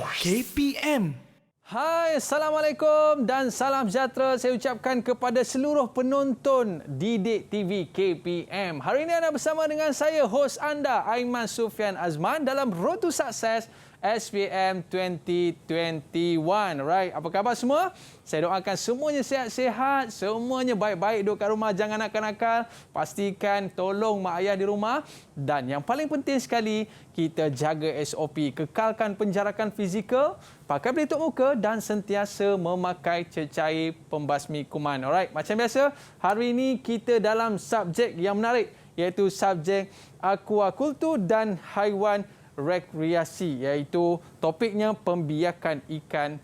KPM. Hai, Assalamualaikum dan salam sejahtera saya ucapkan kepada seluruh penonton Didik TV KPM. Hari ini anda bersama dengan saya, hos anda, Aiman Sufian Azman dalam Road to Success SPM 2021. Right, apa khabar semua? Saya doakan semuanya sihat-sihat, semuanya baik-baik, duduk kat rumah, jangan nakal-nakal. Pastikan tolong mak ayah di rumah. Dan yang paling penting sekali, kita jaga SOP, kekalkan penjarakan fizikal, pakai pelitup muka dan sentiasa memakai cecair pembasmi kuman. Alright, macam biasa, hari ini kita dalam subjek yang menarik, iaitu subjek aquakultur dan haiwan rekreasi, iaitu topiknya pembiakan ikan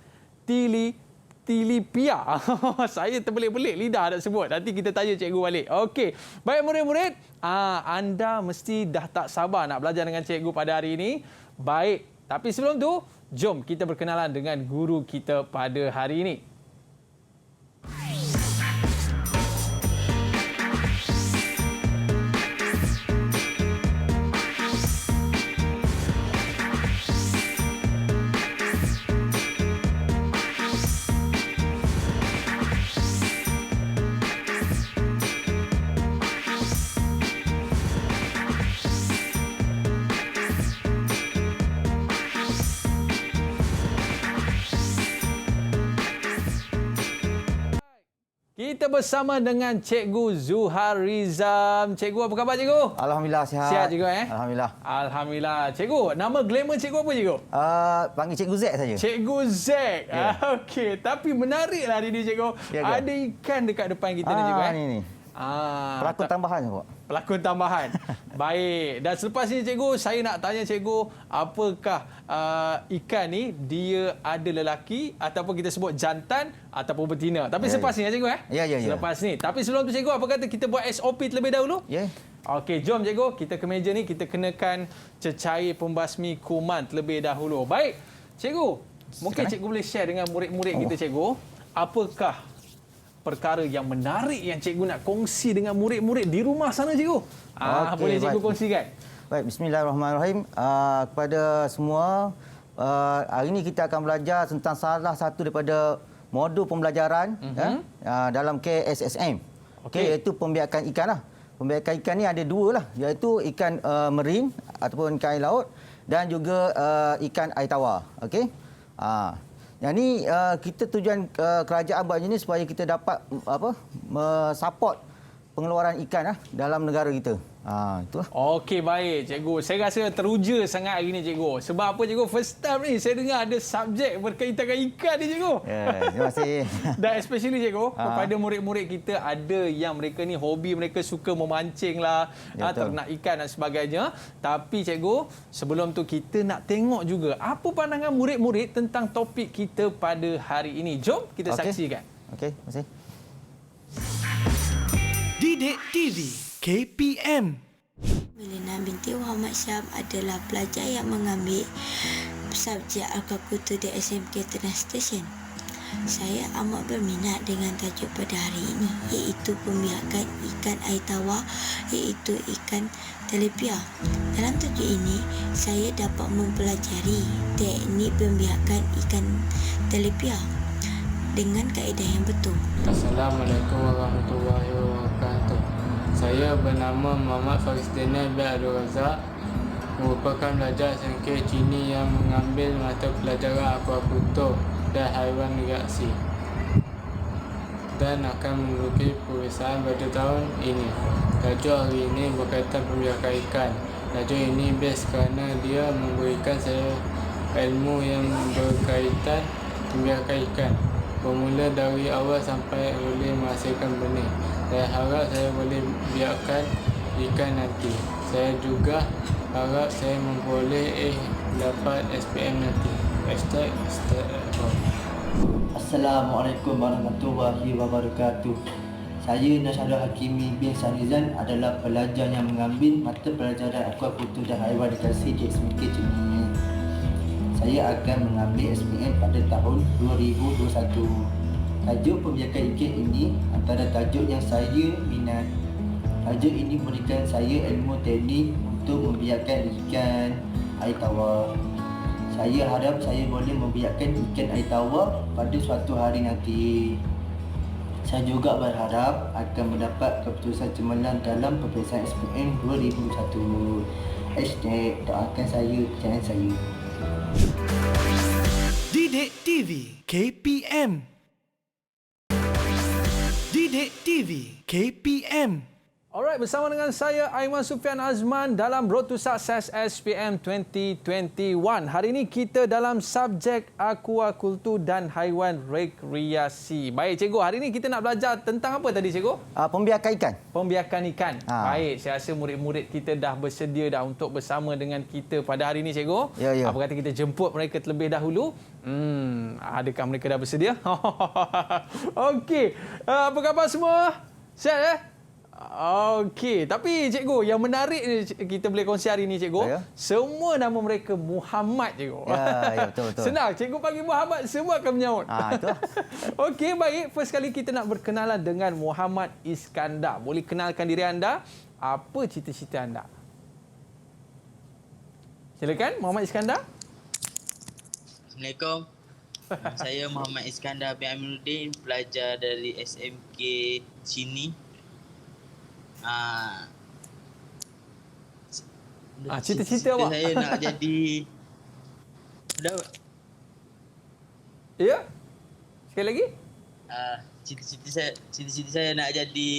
tilapia. Saya terbelit-belit lidah nak sebut. Nanti kita tanya cikgu balik. Okey. Baik murid-murid, anda mesti dah tak sabar nak belajar dengan cikgu pada hari ini. Baik. Tapi sebelum tu, jom kita berkenalan dengan guru kita pada hari ini. Kita bersama dengan Cikgu Zuhar Rizam. Cikgu, apa khabar cikgu? Alhamdulillah sihat. Sihat juga Alhamdulillah. Alhamdulillah. Cikgu, nama glamour cikgu apa cikgu? Panggil Cikgu Z saja. Cikgu Z. Ya. Okey, tapi menariklah hari ini cikgu. Ya, ada ikan dekat depan kita ni cikgu. Ni. Pelakon tambahan Pak. Pelakon tambahan. Baik. Dan selepas ini cikgu, saya nak tanya cikgu, apakah ikan ni dia ada lelaki ataupun kita sebut jantan ataupun betina. Tapi selepas ni cikgu Ya. Selepas ni. Tapi sebelum tu cikgu, apa kata kita buat SOP terlebih dahulu? Ya. Okey, jom cikgu, kita ke meja ni, kita kenakan cecair pembasmi kuman terlebih dahulu. Baik. Cikgu, mungkin cikgu boleh share dengan murid-murid kita cikgu, apakah perkara yang menarik yang cikgu nak kongsi dengan murid-murid di rumah sana cikgu? Boleh cikgu kongsikan? Baik, bismillahirrahmanirrahim. Kepada semua, hari ini kita akan belajar tentang salah satu daripada modul pembelajaran dalam KSSM. Okey. Iaitu pembiakan ikan lah. Pembiakan ikan ni ada dua lah, iaitu ikan marine ataupun ikan air laut dan juga ikan air tawar. Okey. Yang ni kita tujuan kerajaan buat ini supaya kita dapat support pengeluaran ikan dalam negara kita. Itulah. Okey, baik cikgu. Saya rasa teruja sangat hari ini cikgu. Sebab apa cikgu? First time ni saya dengar ada subjek berkaitan dengan ikan ni cikgu. Terima kasih. Dan especially cikgu, kepada murid-murid kita, ada yang mereka ni hobi mereka suka memancing lah, ternak ikan dan sebagainya. Tapi cikgu, sebelum tu kita nak tengok juga apa pandangan murid-murid tentang topik kita pada hari ini. Jom kita saksikan. Okey, terima kasih. Didik TV KPM. Milena binti Muhammad Syam adalah pelajar yang mengambil subjek aquaculture di SMK Ternate Station. Saya amat berminat dengan tajuk pada hari ini, iaitu pembiakan ikan air tawar, iaitu ikan tilapia. Dalam tajuk ini, saya dapat mempelajari teknik pembiakan ikan tilapia dengan kaedah yang betul. Assalamualaikum warahmatullahi wabarakatuh. Saya bernama Muhammad Faris Daniel bin Abdul Razak, merupakan pelajar SMK Cini yang mengambil mata pelajaran aquakultur dan haiwan rekreasi dan akan menduduki peperiksaan pada tahun ini. Tajuk hari ini berkaitan pembiakan ikan. Tajuk ini best kerana dia memberikan saya ilmu yang berkaitan pembiakan ikan, bermula dari awal sampai boleh menghasilkan benih. Saya harap saya boleh biarkan ikan nanti. Saya juga harap saya memperoleh dapat SPM nanti. Assalamualaikum warahmatullahi wabarakatuh. Saya Nasyarul Hakimi bin Sanizan adalah pelajar yang mengambil mata pelajaran aquakultur dan haiwan rekreasi di SMK Cini. Saya akan mengambil SPM pada tahun 2021. Tajuk pembiakan ikan ini antara tajuk yang saya minat. Tajuk ini memberikan saya ilmu teknik untuk membiarkan ikan air tawar. Saya harap saya boleh membiakkan ikan air tawar pada suatu hari nanti. Saya juga berharap akan mendapat keputusan cemerlang dalam peperiksaan SPM 2021. Doakan saya, jangan saya. Didik TV KPM. Didik TV KPM. Alright, bersama dengan saya Aiman Sufian Azman dalam Road to Success SPM 2021. Hari ini kita dalam subjek akuakultur dan haiwan rekreasi. Baik cikgu, hari ini kita nak belajar tentang apa tadi cikgu? Pembiakan ikan. Pembiakan ikan. Ha. Baik, saya rasa murid-murid kita dah bersedia dah untuk bersama dengan kita pada hari ini cikgu. Ya, ya. Apa kata kita jemput mereka terlebih dahulu? Adakah mereka dah bersedia? Okey. Apa khabar semua? Sihat Okey, tapi cikgu yang menarik ni kita boleh kongsi hari ni cikgu. Ya. Semua nama mereka Muhammad cikgu. Ya, betul. Senang, cikgu panggil Muhammad semua akan menyaut. Itulah. Okey, baik. First kali kita nak berkenalan dengan Muhammad Iskandar. Boleh kenalkan diri anda? Apa cita-cita anda? Silakan Muhammad Iskandar. Assalamualaikum. Saya Muhammad Iskandar bin Aminuddin, pelajar dari SMK sini. Cita-cita awak? Saya nak jadi Ya? Sekali lagi? cita-cita saya nak jadi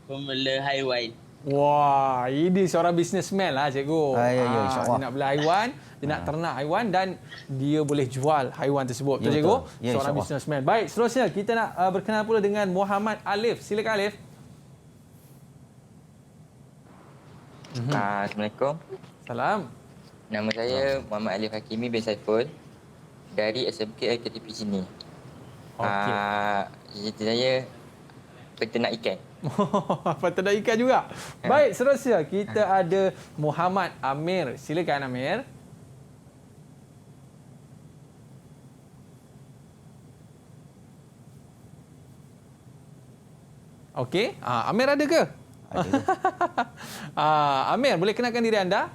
pembela haiwan. Wah, ini seorang businessman lah cikgu. Ya, insyaAllah. Dia nak bela haiwan, dia nak ternak haiwan dan dia boleh jual haiwan tersebut. Ya, Betul cikgu? betul. Ya, Seorang insyaAllah. businessman. Baik, seterusnya kita nak berkenalan pula dengan Muhammad Alif. Silakan Alif. Assalamualaikum. Salam. Nama saya Muhammad Alif Hakimi bin Saiful dari SMK LKTP sini. Okey. Cita saya peternak ikan. Peternak ikan juga. Baik, seterusnya kita ada Muhammad Amir. Silakan Amir. Okey, Amir ada ke? Amir, boleh kenalkan diri anda?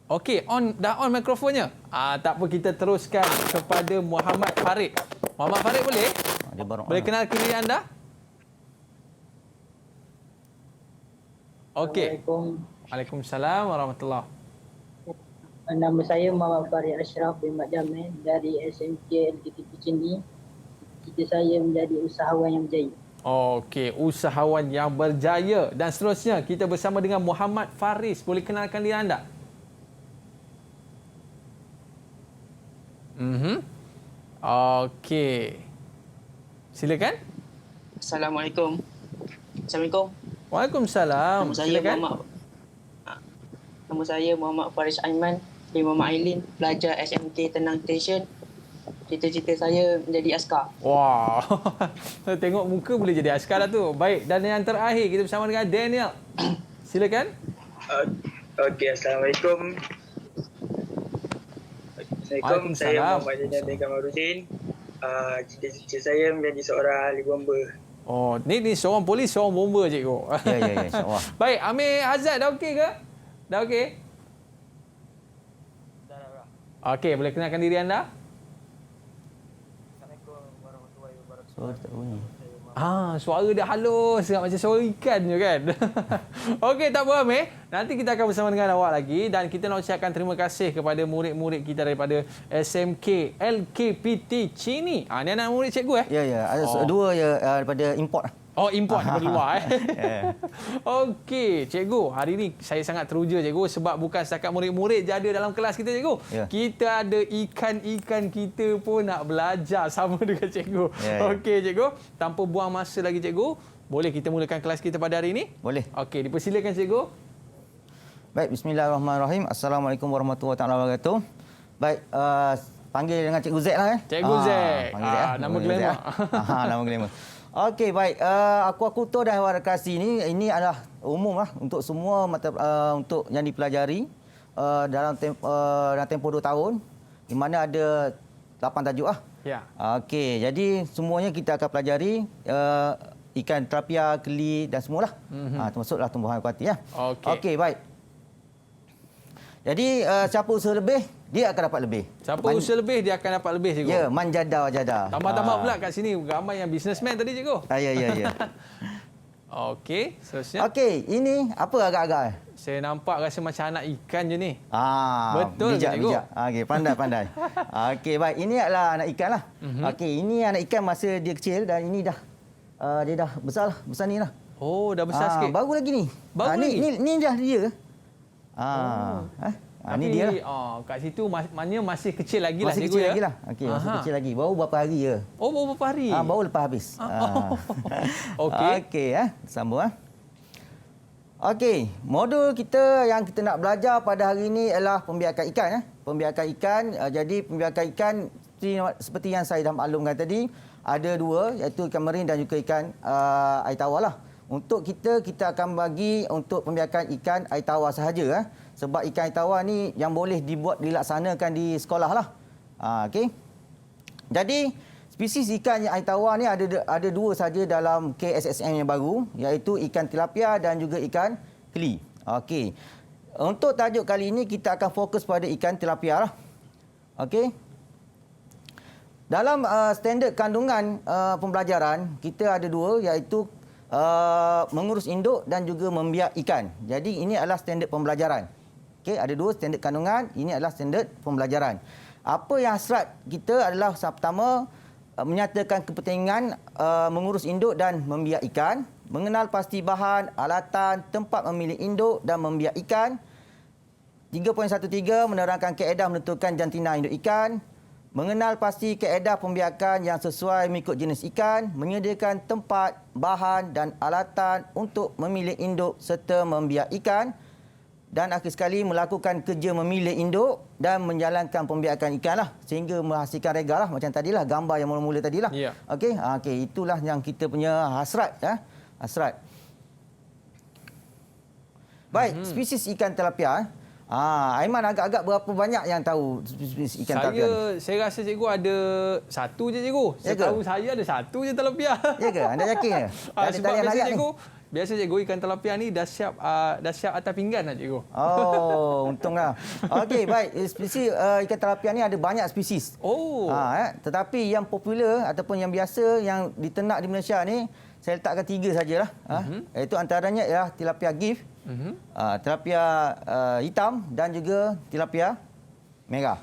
Okey, dah on mikrofonnya. Tak apa, kita teruskan kepada Muhammad Farid. Muhammad Farid boleh? Dia baru Boleh kenalkan diri anda? Okey. Assalamualaikum. Waalaikumsalam warahmatullahi. Nama saya Muhammad Farid Ashraf bin Mat Jamil dari SMK LKTP Cini. Cita saya menjadi usahawan yang berjaya. Okey, usahawan yang berjaya. Dan seterusnya kita bersama dengan Muhammad Faris. Boleh kenalkan diri anda? Okey. Silakan. Assalamualaikum. Assalamualaikum. Waalaikumsalam. Nama saya Silakan. Nama saya Muhammad Faris Aiman bin Muhammad Ailin, pelajar SMK Tenang Station. Cita-cita saya menjadi askar. Wah. Tengok muka boleh jadi askar dah tu. Baik, dan yang terakhir kita bersama dengan Daniel. Silakan. Okey, Assalamualaikum. Assalamualaikum. Saya Muhammad Daniel bin Kamaruddin. Cita-cita saya menjadi seorang ahli bomba. Oh, ni seorang polis, seorang bomba cikgu. Ya, insyaAllah. Baik, Amir Azad dah okey ke? Dah okey? Dah. Okey, boleh kenalkan diri anda? Assalamualaikum warahmatullahi wabarakatuh. Suara tak bunyi. Suara dia halus, sangat macam suara ikan je kan. Okey, tak apa Amir. Nanti kita akan bersama dengan awak lagi dan kita nak ucapkan terima kasih kepada murid-murid kita daripada SMK LKPT Cini. Ni anak murid cikgu Ya. Ada dua daripada import. Oh, import daripada luar Okey, cikgu, hari ni saya sangat teruja cikgu sebab bukan setakat murid-murid je ada dalam kelas kita cikgu. Ya. Kita ada ikan-ikan kita pun nak belajar sama dengan cikgu. Ya. Okey cikgu, tanpa buang masa lagi cikgu, boleh kita mulakan kelas kita pada hari ini? Boleh. Okey, dipersilakan cikgu. Baik, bismillahirrahmanirrahim. Assalamualaikum warahmatullahi wabarakatuh. Baik, panggil dengan Cikgu Z lah Cikgu Z. Panggil Z Nama glamour. Nama glamour. Okey, baik. Akuakultur dan haiwan rekreasi ini adalah umum lah untuk semua untuk yang dipelajari dalam tempoh 2 tahun, di mana ada 8 tajuk lah. Ya. Okey, jadi semuanya kita akan pelajari ikan terapia, keli dan semualah. Termasuklah tumbuhan aquatik ya. Okey. Okey, baik. Jadi siapa usaha lebih, dia akan dapat lebih. Siapa usaha lebih, dia akan dapat lebih, cikgu. Ya, manjada wajada. Tambah-tambah pula kat sini ramai yang businessman tadi, cikgu. Ya. Okey, seterusnya. Okey, ini apa agak-agak? Saya nampak rasa macam anak ikan je ni. Betul Betul ke, cikgu? bijak. Okey, pandai. Okey, baik. Ini adalah anak ikan lah. Okey, ini anak ikan masa dia kecil dan ini dah dia dah besar lah, besar ni lah. Oh, dah besar sikit. Baru lagi ni. Baru lagi? Ni dah dia. Tapi ni dia lah. kat situ maknanya masih kecil lagi lah, Masih cikgu kecil ya? lagi lah. Okey, masih kecil lagi. Baru berapa hari je. Oh, baru berapa hari? Baru lepas habis. Okey. Okey, sambung. Okey, modul kita yang kita nak belajar pada hari ini ialah pembiakan ikan. Pembiakan ikan, jadi pembiakan ikan seperti yang saya dah maklumkan tadi, ada dua, iaitu ikan merin dan juga ikan air tawar lah. Untuk kita akan bagi untuk pembiakan ikan air tawar sahaja. Sebab ikan air tawar ni yang boleh dilaksanakan di sekolah lah. Okey. Jadi, spesies ikan yang air tawar ni ada dua saja dalam KSSM yang baru, iaitu ikan tilapia dan juga ikan keli. Okey. Untuk tajuk kali ini kita akan fokus pada ikan tilapia lah. Okey. Dalam standard kandungan pembelajaran kita ada dua, iaitu mengurus induk dan juga membiak ikan. Jadi ini adalah standard pembelajaran. Okey, ada dua standard kandungan, ini adalah standard pembelajaran. Apa yang hasrat kita adalah pertama, menyatakan kepentingan mengurus induk dan membiak ikan, mengenal pasti bahan, alatan, tempat memilih induk dan membiak ikan. 3.13 menerangkan kaedah menentukan jantina induk ikan, mengenal pasti kaedah pembiakan yang sesuai mengikut jenis ikan, menyediakan tempat, bahan dan alatan untuk memilih induk serta membiak ikan, dan akhir sekali melakukan kerja memilih induk dan menjalankan pembiakan ikan lah sehingga menghasilkan rega lah macam tadilah gambar yang mula-mula tadilah. Ya. Okey, itulah yang kita punya hasrat. Hasrat. Baik, spesies ikan tilapia. Aiman agak-agak berapa banyak yang tahu spesies ikan tilapia ni? Saya rasa cikgu ada satu je, cikgu. Saya tahu saya ada satu je tilapia. Ya ke? Anda yakin ke? Sebab biasa cikgu ikan tilapia ni dah siap atas pinggan lah, cikgu. Oh, untunglah. Okey, baik. Spesies ikan tilapia ni ada banyak spesies. Tetapi yang popular ataupun yang biasa yang diternak di Malaysia ni, saya letakkan 3 sajalah. Iaitu antaranya ialah tilapia gift, tilapia hitam dan juga tilapia merah.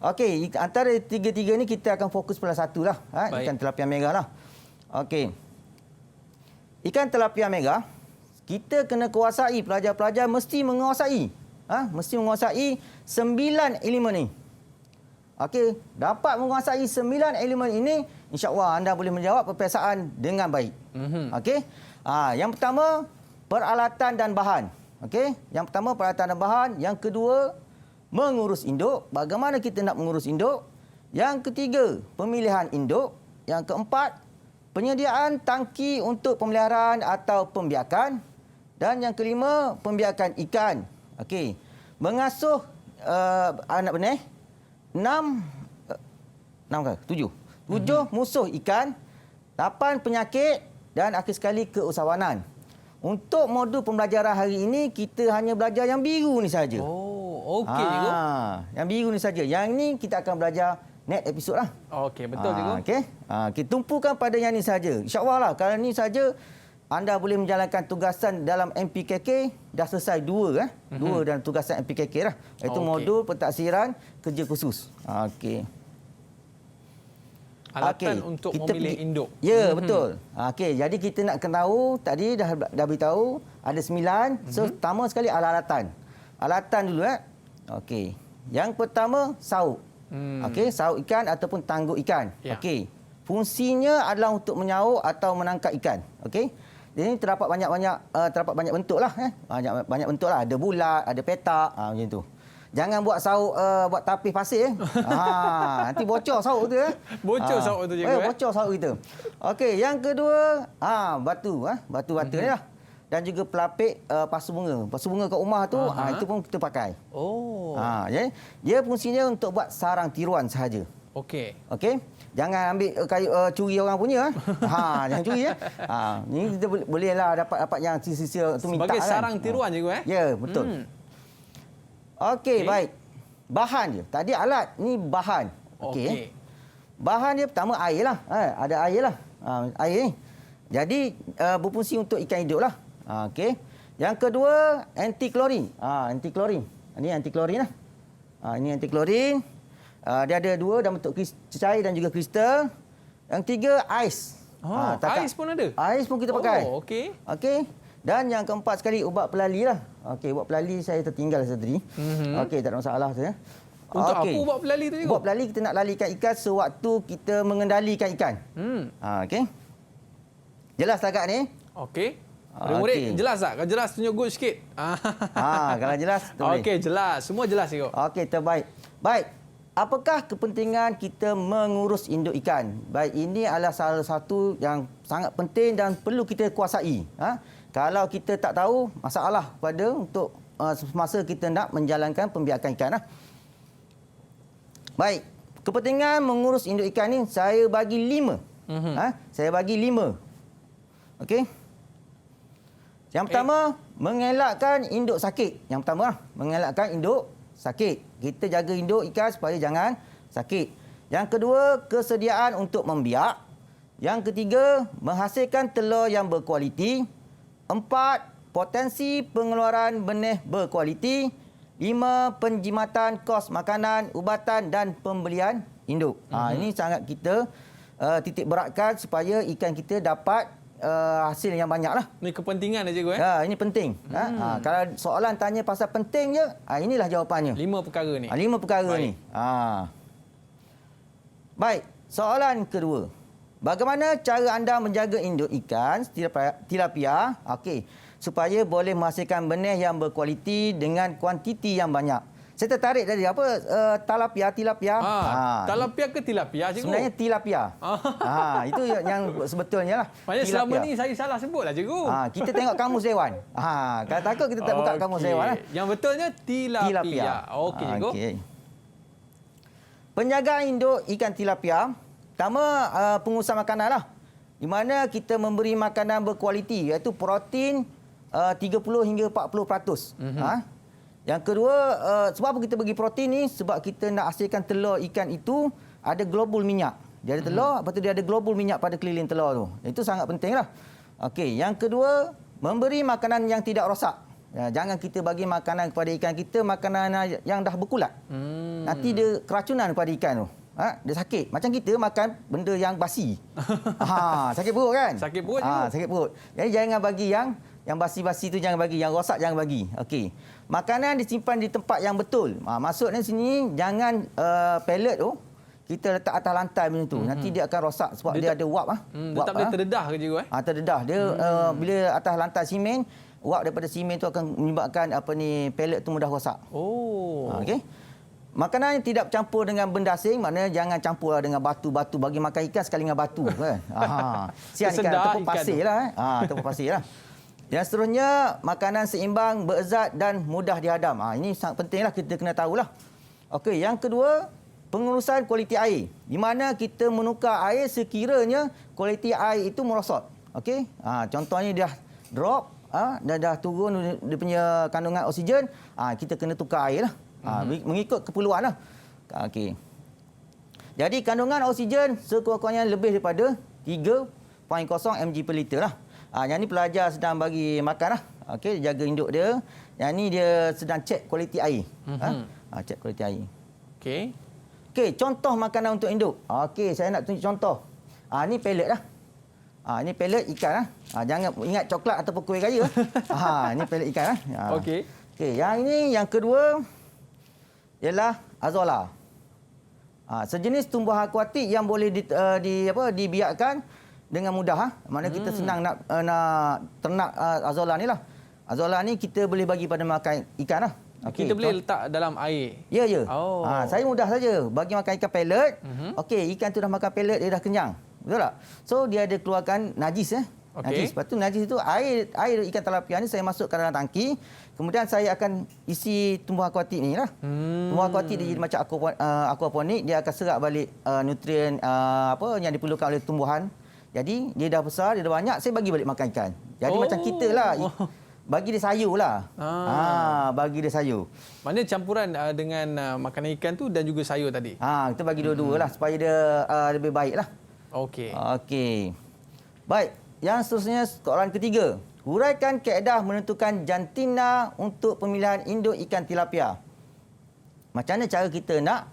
Okey, antara 3 ni kita akan fokus pada satulah, ikan tilapia merah lah. Okey. Ikan tilapia merah, kita kena kuasai, pelajar-pelajar mesti menguasai. Mesti menguasai 9 elemen ni. Okey, dapat menguasai 9 elemen ini, insya-Allah anda boleh menjawab peperiksaan dengan baik. Okey. Yang pertama, peralatan dan bahan. Okey, yang pertama peralatan dan bahan, yang kedua mengurus induk, bagaimana kita nak mengurus induk. Yang ketiga, pemilihan induk. Yang keempat, penyediaan tangki untuk pemeliharaan atau pembiakan. Dan yang kelima, pembiakan ikan. Okey. Mengasuh anak benih. 7 musuh ikan, 8 penyakit dan akhir sekali keusahawanan. Untuk modul pembelajaran hari ini kita hanya belajar yang biru ni saja. Oh, okey cikgu. Yang biru ni saja. Yang ni kita akan belajar next episod lah. Okey, betul cikgu. Okey. Kita tumpukan pada yang ni saja. Insya-Allah lah, kalau ni saja anda boleh menjalankan tugasan dalam MPKK, dah selesai 2 2 dalam tugasan MPKK lah. Iaitu modul pentaksiran kerja khusus. Okey. Alatan untuk memilih induk. Ya, betul. Okey, jadi kita nak tahu, tadi dah beritahu ada 9. So, pertama sekali alatan. Alatan dulu Okey. Yang pertama sauk. Okey, sauk ikan ataupun tangguk ikan. Okey. Fungsinya adalah untuk menyauk atau menangkap ikan. Okey. Ini terdapat banyak bentuk lah. Banyak bentuk lah. Ada bulat, ada petak, macam tu. Jangan buat sauk buat tapis pasir. Nanti bocor sauk tu. Bocor sauk tu cikgu. Bocor sauk kita. Okey, yang kedua, batu. Batu-batu ni lah. Dan juga pelapik pasu bunga. Pasu bunga kat rumah tu, itu pun kita pakai. Jadi, dia fungsinya untuk buat sarang tiruan sahaja. Okey. Jangan ambil kayu curi orang punya. Jangan curi Ni kita bolehlah dapat yang sisa-sisa tu minta. Sebagai sarang tiruan cikgu Ya, betul. Okey, baik. Bahan je. Tadi alat, ni bahan. Okey. Bahan dia pertama air lah. Ada air lah. Air ni. Jadi berfungsi untuk ikan hidup lah. Okey. Yang kedua, anti-klorin. Anti-klorin. Ini anti-klorin lah. Ini anti-klorin. Dia ada dua dalam bentuk cecair dan juga kristal. Yang tiga, ais. Ais pun ada? Ais pun kita pakai. Okey. Okey. Dan yang keempat sekali, ubat pelali lah. Okey, ubat pelali saya tertinggal tadi. Okey, tak ada masalah saya. Untuk apa ubat pelali tu juga? Ubat pelali kita nak lalikan ikan sewaktu kita mengendalikan ikan. Okey. Jelas tak ni? Okey. Murid jelas tak? Kalau jelas tunjuk good sikit. Kalau jelas. Okey, jelas. Semua jelas ikut. Okey, terbaik. Baik. Apakah kepentingan kita mengurus induk ikan? Baik, ini adalah salah satu yang sangat penting dan perlu kita kuasai. Kalau kita tak tahu, masalah pada untuk semasa kita nak menjalankan pembiakan ikan. Baik, kepentingan mengurus induk ikan ni saya bagi 5. Saya bagi 5. Okey. Yang pertama, mengelakkan induk sakit. Yang pertama, mengelakkan induk sakit. Kita jaga induk ikan supaya jangan sakit. Yang kedua, kesediaan untuk membiak. Yang ketiga, menghasilkan telur yang berkualiti. 4, potensi pengeluaran benih berkualiti. 5, penjimatan kos makanan, ubatan dan pembelian induk. Ini sangat kita titik beratkan supaya ikan kita dapat hasil yang banyak lah. Ini kepentingan dia cikgu ini penting. Kalau soalan tanya pasal penting je, inilah jawapannya. 5 perkara ni. 5 perkara ni. Baik, soalan kedua. Bagaimana cara anda menjaga induk ikan tilapia supaya boleh menghasilkan benih yang berkualiti dengan kuantiti yang banyak? Saya tertarik dari tilapia. Tilapia ke tilapia cikgu? Sebenarnya tilapia. Itu yang sebetulnya lah. Maksudnya selama ni saya salah sebut lah cikgu. Kita tengok kamus dewan. Kalau takut kita tak buka kamus dewan. Yang betulnya tilapia. Okey cikgu. Penjagaan induk ikan tilapia, pertama pengurusan makanan lah. Di mana kita memberi makanan berkualiti iaitu protein 30 hingga 40%. Yang kedua, sebab apa kita bagi protein ni? Sebab kita nak hasilkan telur ikan itu ada globul minyak. Dia ada telur, lepas tu dia ada globul minyak pada keliling telur tu. Itu sangat pentinglah. Okey, yang kedua, memberi makanan yang tidak rosak. Jangan kita bagi makanan kepada ikan kita, makanan yang dah berkulat. Nanti dia keracunan kepada ikan tu. Dia sakit. Macam kita makan benda yang basi. Sakit perut kan? Sakit perut juga. Sakit perut. Jadi jangan bagi yang basi-basi tu jangan bagi, yang rosak jangan bagi. Okey. Makanan disimpan di tempat yang betul. Maksudnya sini jangan pellet tu kita letak atas lantai macam tu. Nanti dia akan rosak sebab dia ada wap Dia tak boleh terdedah ke cikgu terdedah. Dia bila atas lantai simen, wap daripada simen tu akan menyebabkan pellet tu mudah rosak. Okey. Makanan yang tidak bercampur dengan benda asing, maknanya jangan campur dengan batu-batu. Bagi makan ikan sekali dengan batu kan. Sian ikan ataupun pasir lah. Ataupun pasir lah. Yang seterusnya, makanan seimbang, berzat dan mudah dihadam. Ini sangat pentinglah kita kena tahulah. Okey, yang kedua, pengurusan kualiti air. Di mana kita menukar air sekiranya kualiti air itu merosot. Okey, contohnya dia drop, dah turun dia punya kandungan oksigen, kita kena tukar air lah. Mengikut keperluan lah. Okey. Jadi kandungan oksigen sekurang-kurangnya lebih daripada 3.0 mg per liter lah. Yang ni pelajar sedang bagi makan lah. Okey, jaga induk dia. Yang ni dia sedang cek kualiti air. Cek kualiti air. Okey. Okey, contoh makanan untuk induk. Okey, saya nak tunjuk contoh. Ni pellet lah. Ni pellet ikan lah. Jangan ingat coklat ataupun kuih raya. Ni pellet ikan lah. Okey. Okey, yang ini yang kedua ialah azolla. Sejenis tumbuhan akuatik yang boleh dibiarkan dengan mudah. Maknanya kita senang nak ternak azolla ni lah. Azolla ni kita boleh bagi pada makan ikan lah. Okay, kita boleh letak dalam air? Ya. Saya mudah saja. Bagi makan ikan pellet. Okey, ikan tu dah makan pellet, dia dah kenyang. Betul tak? So, dia ada keluarkan najis. Najis. Lepas tu najis itu air ikan tilapia ni saya masukkan dalam tangki. Kemudian saya akan isi tumbuhan akuatik ni lah. Tumbuhan akuatik dia jadi macam aquaponik. Dia akan serap balik nutrien yang diperlukan oleh tumbuhan. Jadi dia dah besar, dia dah banyak, saya bagi balik makan ikan. Jadi macam kita lah. bagi dia sayur lah. Bagi dia sayur. Maknanya campuran dengan makanan ikan tu dan juga sayur tadi. Kita bagi dua-dua lah supaya dia lebih baik lah. Okey. Okey. Baik, yang seterusnya soalan ketiga. Huraikan kaedah menentukan jantina untuk pemilihan induk ikan tilapia. Macam mana cara kita nak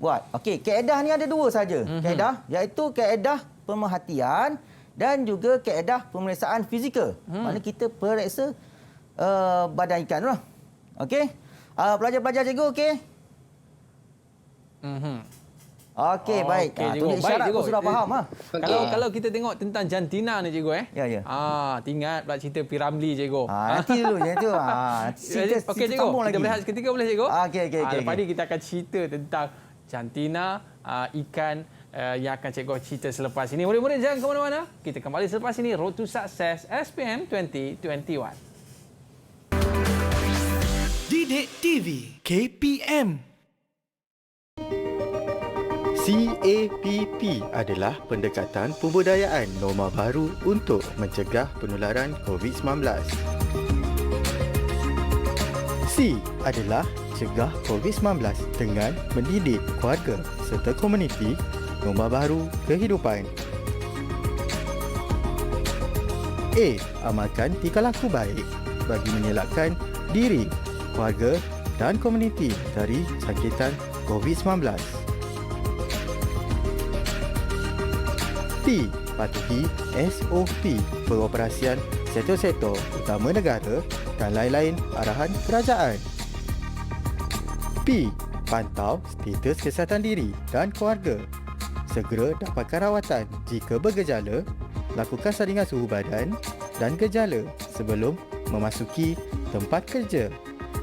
buat? Okey, kaedah ni ada dua saja. Kaedah iaitu kaedah pemerhatian dan juga kaedah pemeriksaan fizikal. Mana kita periksa badan ikan tu lah. Okey. Pelajar-pelajar cikgu okey? Okey, baik. Tunjuk isyarat pun sudah faham. Kalau kita tengok tentang jantina ni cikgu Ya. Ingat pula cerita P. Ramlee cikgu. Nanti dulu je tu. Okey cikgu, kita berehat seketika boleh cikgu? Okey. Lepas ni kita akan cerita tentang jantina ikan yang akan cikgu cerita selepas ini. Murid-murid jangan ke mana-mana. Kita kembali selepas ini. Road to Success SPM 2021. Didik TV KPM. CAPP adalah pendekatan pembudayaan norma baru untuk mencegah penularan COVID-19. C adalah cegah COVID-19 dengan mendidik keluarga serta komuniti norma baru kehidupan. A. Amalkan tingkah laku baik bagi mengelakkan diri, keluarga dan komuniti dari jangkitan COVID-19. P. Patuhi SOP pengoperasian sektor-sektor utama negara dan lain-lain arahan kerajaan. P. Pantau status kesihatan diri dan keluarga. Segera dapatkan rawatan jika bergejala, lakukan saringan suhu badan dan gejala sebelum memasuki tempat kerja,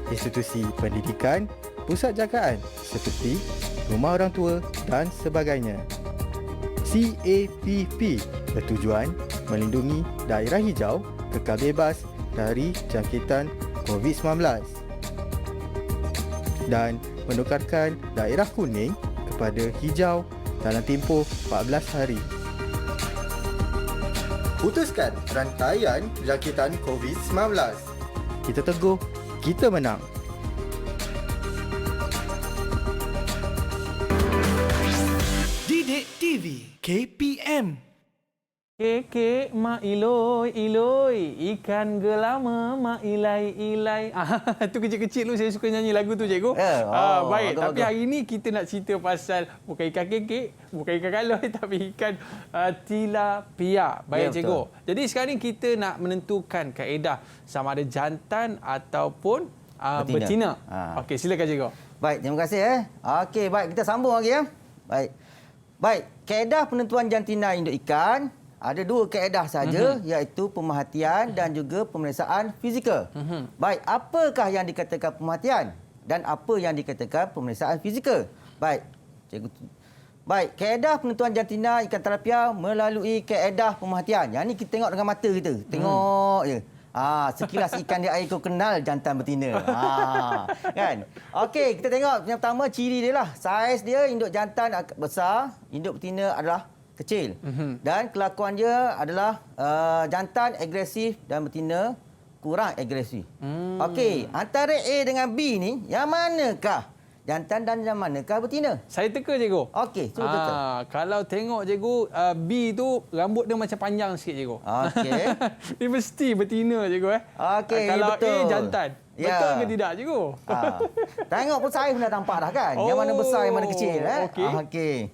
institusi pendidikan, pusat jagaan seperti rumah orang tua dan sebagainya. CAPP bertujuan melindungi daerah hijau kekal bebas dari jangkitan COVID-19 dan menukarkan daerah kuning kepada hijau dalam tempoh 14 hari. Putuskan rantaian jangkitan COVID-19. Kita teguh, kita menang. Didik TV KPM. Kek mak iloi, ikan gelama mak ilai. Tu kecil-kecil tu saya suka nyanyi lagu tu cikgu. Baik, tapi hari ini kita nak cerita pasal bukan ikan kekek, bukan ikan kaloi tapi ikan tilapia. Baik cikgu. Jadi sekarang ni kita nak menentukan kaedah sama ada jantan ataupun betina. Okey, silakan cikgu. Baik, terima kasih Okey, baik kita sambung lagi Baik, kaedah penentuan jantina induk ikan ada dua kaedah saja iaitu pemerhatian dan juga pemeriksaan fizikal. Baik, apakah yang dikatakan pemerhatian dan apa yang dikatakan pemeriksaan fizikal? Baik, cikgu. Baik, kaedah penentuan jantina ikan tilapia melalui kaedah pemerhatian. Yang ni kita tengok dengan mata kita. Tengok je. Sekilas ikan di air kau kenal jantan betina. Kan? Okey, kita tengok yang pertama ciri dia lah. Saiz dia induk jantan besar, induk betina adalah kecil. Dan kelakuan dia adalah jantan agresif dan betina kurang agresif. Okey, antara A dengan B ni yang manakah jantan dan yang manakah betina? Saya teka cikgu. Okey, cuba teka. Kalau tengok cikgu, B tu rambut dia macam panjang sikit cikgu. Okey. Dia mesti betina cikgu Okey, kalau betul. A jantan. Betul ke tidak cikgu? Tengok pun saiz dah tampak dah kan. Yang mana besar, yang mana kecil. Okey.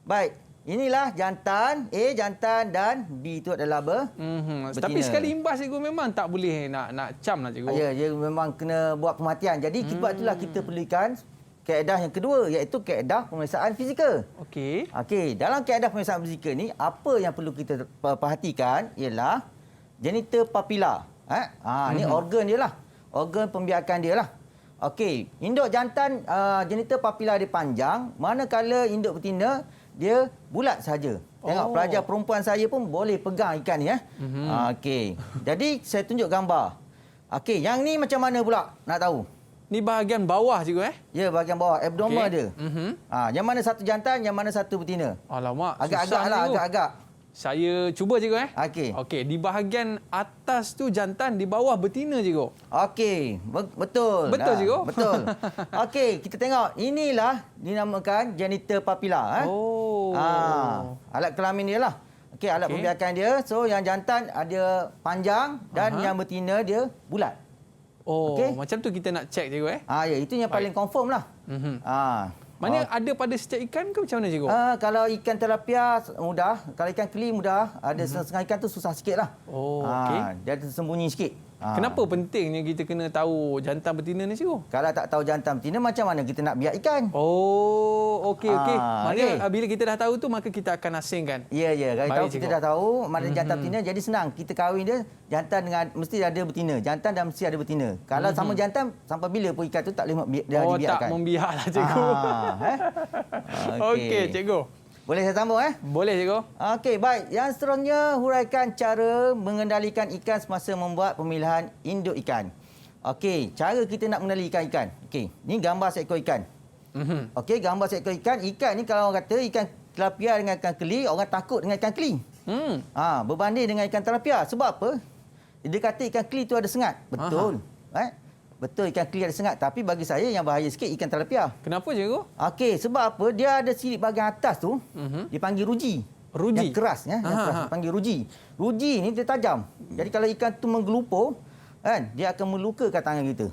Baik. Inilah jantan, A jantan dan B itu adalah betina. Tapi sekali imbas cikgu memang tak boleh nak cam lah cikgu. Ya, dia memang kena buat pemerhatian. Jadi sebab itulah kita perlukan kaedah yang kedua iaitu kaedah pemeriksaan fizikal. Okey, dalam kaedah pemeriksaan fizikal ni apa yang perlu kita perhatikan ialah genital papilla. Ni organ dia lah. Organ pembiakan dia lah. Okey, induk jantan genital papilla dia panjang, manakala induk betina dia bulat saja. Tengok pelajar perempuan saya pun boleh pegang ikan ni Okey. Jadi saya tunjuk gambar. Okey, yang ni macam mana pula? Nak tahu? Ni bahagian bawah cikgu Ya, bahagian bawah abdomen dia. Yang mana satu jantan, yang mana satu betina? Alamak, agak-agak lah, agak-agak. Saya cuba cikgu Okey. Okey, di bahagian atas tu jantan, di bawah betina cikgu. Okey, betul. Betul cikgu? Betul. Okey, kita tengok. Inilah dinamakan genital papilla. Oh. Alat kelamin dia lah. Okey, alat pembiakan dia. So yang jantan ada panjang dan yang betina dia bulat. Oh, macam tu kita nak check cikgu ya, itu yang paling confirm lah. Mana ada pada setiap ikan ke macam mana cikgu? Kalau ikan tilapia mudah, kalau ikan keli mudah, ada setengah ikan tu susah sikitlah. Okey. Dia tersembunyi sikit. Kenapa pentingnya kita kena tahu jantan betina ni cikgu? Kalau tak tahu jantan betina, macam mana kita nak biak ikan? Oh, okey. Maknanya okey. bila kita dah tahu tu, maka kita akan asingkan. Ya. Kalau tahu kita dah tahu mana jantan betina, jadi senang. Kita kahwin dia, jantan dengan mesti ada betina. Jantan dan mesti ada betina. Kalau sama jantan, sampai bila pun ikan tu tak boleh dibiarkan. Tak membiaklah cikgu. Okey, cikgu. Boleh saya sambung Boleh cikgu. Okey, baik. Yang seterusnya, huraikan cara mengendalikan ikan semasa membuat pemilihan induk ikan. Okey, cara kita nak mengendalikan ikan. Okey, ni gambar seekor ikan. Okey, gambar seekor ikan. Ikan ni kalau orang kata ikan tilapia dengan ikan keli, orang takut dengan ikan keli. Berbanding dengan ikan tilapia. Sebab apa? Dia kata ikan keli tu ada sengat. Betul. Betul, ikan keli ada sengat. Tapi bagi saya yang bahaya sikit ikan tilapia. Kenapa cikgu? Okey, sebab apa? Dia ada sirip bahagian atas tu, dipanggil ruji. Ruji? Yang keras. Yang keras dipanggil ruji. Ruji ni dia tajam. Jadi kalau ikan tu menggelupur, dia akan melukakan tangan kita.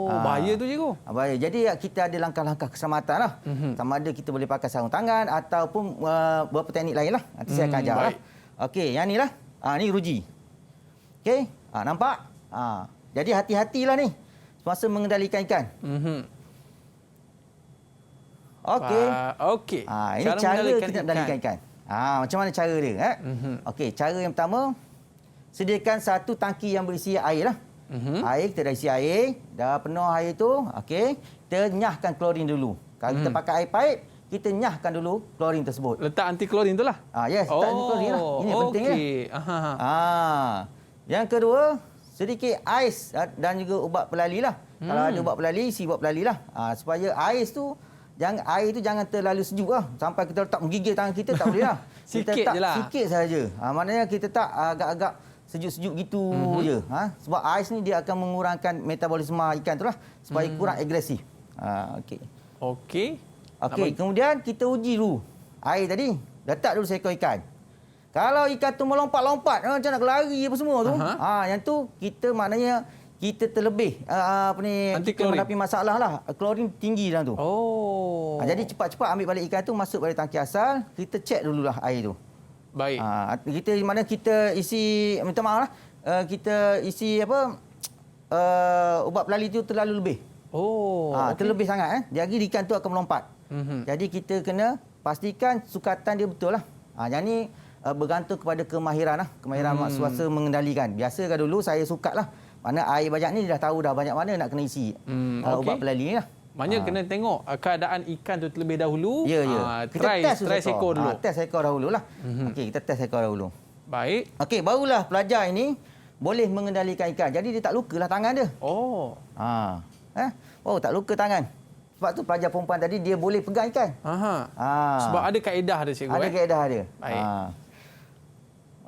Bahaya tu cikgu. Bahaya. Jadi kita ada langkah-langkah keselamatan lah. Sama ada kita boleh pakai sarung tangan ataupun beberapa teknik lain lah. Nanti saya akan ajar. Okey, yang ni lah. Ni ruji. Okey, nampak? Jadi hati-hatilah ni semasa mengendalikan ikan. Okey. Ini cara kita nak mengendalikan ikan. Macam mana cara dia? Okey, cara yang pertama, sediakan satu tangki yang berisi air lah. Air, kita dah isi air. Dah penuh air tu, okey. Kita nyahkan klorin dulu. Kalau kita pakai air paip, kita nyahkan dulu klorin tersebut. Letak anti klorin tu lah? Yes, letak anti klorin lah. Ini penting Yang kedua, sedikit ais dan juga ubat pelali lah. Kalau ada ubat pelali, isi ubat pelali lah. Supaya air tu jangan terlalu sejuk lah. Sampai kita letak menggigil tangan kita, tak boleh lah. Sikit kita je lah. Sikit sahaja. Maknanya kita tak agak-agak sejuk-sejuk gitu je. Sebab ais ni dia akan mengurangkan metabolisme ikan tu lah. Supaya kurang agresif. Okey, kemudian kita uji dulu air tadi. Letak dulu seekor ikan. Kalau ikan tu melompat-lompat macam nak lari apa semua tu, yang tu kita maknanya kita terlebih kita menghadapi masalah lah. Klorin tinggi dalam tu. Jadi cepat-cepat ambil balik ikan tu, masuk balik tangki asal, kita cek dululah air tu. Baik. Kita isi, minta maaf lah, kita isi ubat pelali tu terlalu lebih. Terlebih sangat. Jadi ikan tu akan melompat. Jadi kita kena pastikan sukatan dia betul lah. Yang ni bergantung kepada kemahiran lah. Kemahiran swasta mengendalikan. Biasa kan dulu saya sukat lah. Mana air banyak ni dah tahu dah banyak mana nak kena isi ubat pelali ni lah. Maknanya kena tengok keadaan ikan tu terlebih dahulu. Kita test ekor dulu. Test ekor dahulu lah. Okey, kita test ekor dahulu. Baik. Okey, barulah pelajar ini boleh mengendalikan ikan. Jadi dia tak lukalah tangan dia. Tak luka tangan. Sebab tu pelajar perempuan tadi dia boleh pegang ikan. Sebab ada kaedah dia cikgu. Ada kaedah dia. Baik.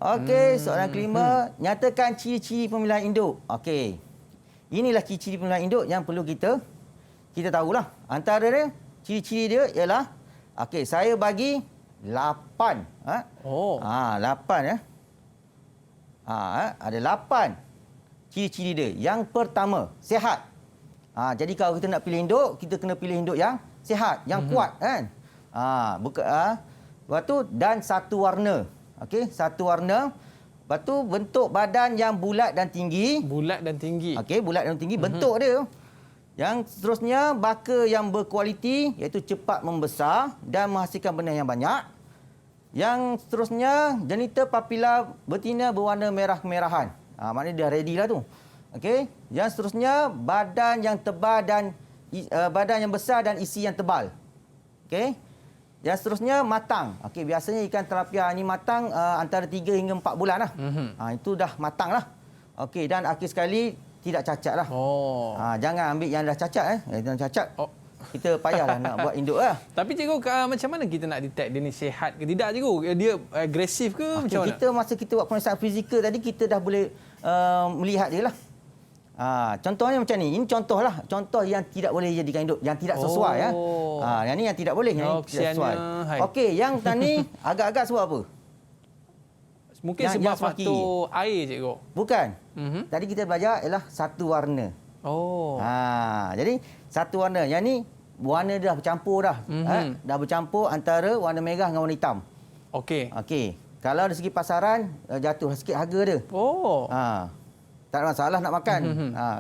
Okey, soalan kelima, nyatakan ciri-ciri pemilihan induk. Okey. Inilah ciri-ciri pemilihan induk yang perlu kita tahulah. Antara dia, ciri-ciri dia ialah saya bagi 8. 8 ya. Ada 8 ciri-ciri dia. Yang pertama, sihat. Jadi kalau kita nak pilih induk, kita kena pilih induk yang sihat, yang kuat kan. Lepas tu dan satu warna. Okey, satu warna. Lepas tu bentuk badan yang bulat dan tinggi. Bulat dan tinggi. Okey, bulat dan tinggi bentuk dia. Yang seterusnya baka yang berkualiti, iaitu cepat membesar dan menghasilkan benih yang banyak. Yang seterusnya genital papilla betina berwarna merah kemerahan. Maknanya dia ready lah tu. Okey, yang seterusnya badan yang tebal dan badan yang besar dan isi yang tebal. Okey. Yang seterusnya matang. Okey, biasanya ikan tilapia ni matang antara 3 hingga 4 bulan lah. Itu dah matang lah. Okey, dan akhir sekali tidak cacat lah. Jangan ambil yang dah cacat. Yang cacat kita payahlah nak buat induk lah. Tapi cikgu, macam mana kita nak detect dia ni sihat ke tidak cikgu? Dia agresif ke macam mana? Kita masa kita buat pemeriksaan fizikal tadi, kita dah boleh melihat dia lah. Contohnya macam ni. Ini contoh lah. Contoh yang tidak boleh jadikan induk. Yang tidak sesuai. Yang ni yang tidak boleh. Yang tidak sesuai. Okey, yang tadi agak-agak sebab apa? Mungkin sebab faktor air cikgu. Bukan. Tadi kita belajar ialah satu warna. Jadi satu warna. Yang ni warna dah bercampur dah. Dah bercampur antara warna merah dengan warna hitam. Okey. Kalau dari segi pasaran, jatuh sikit harga dia. Tak ada masalah nak makan.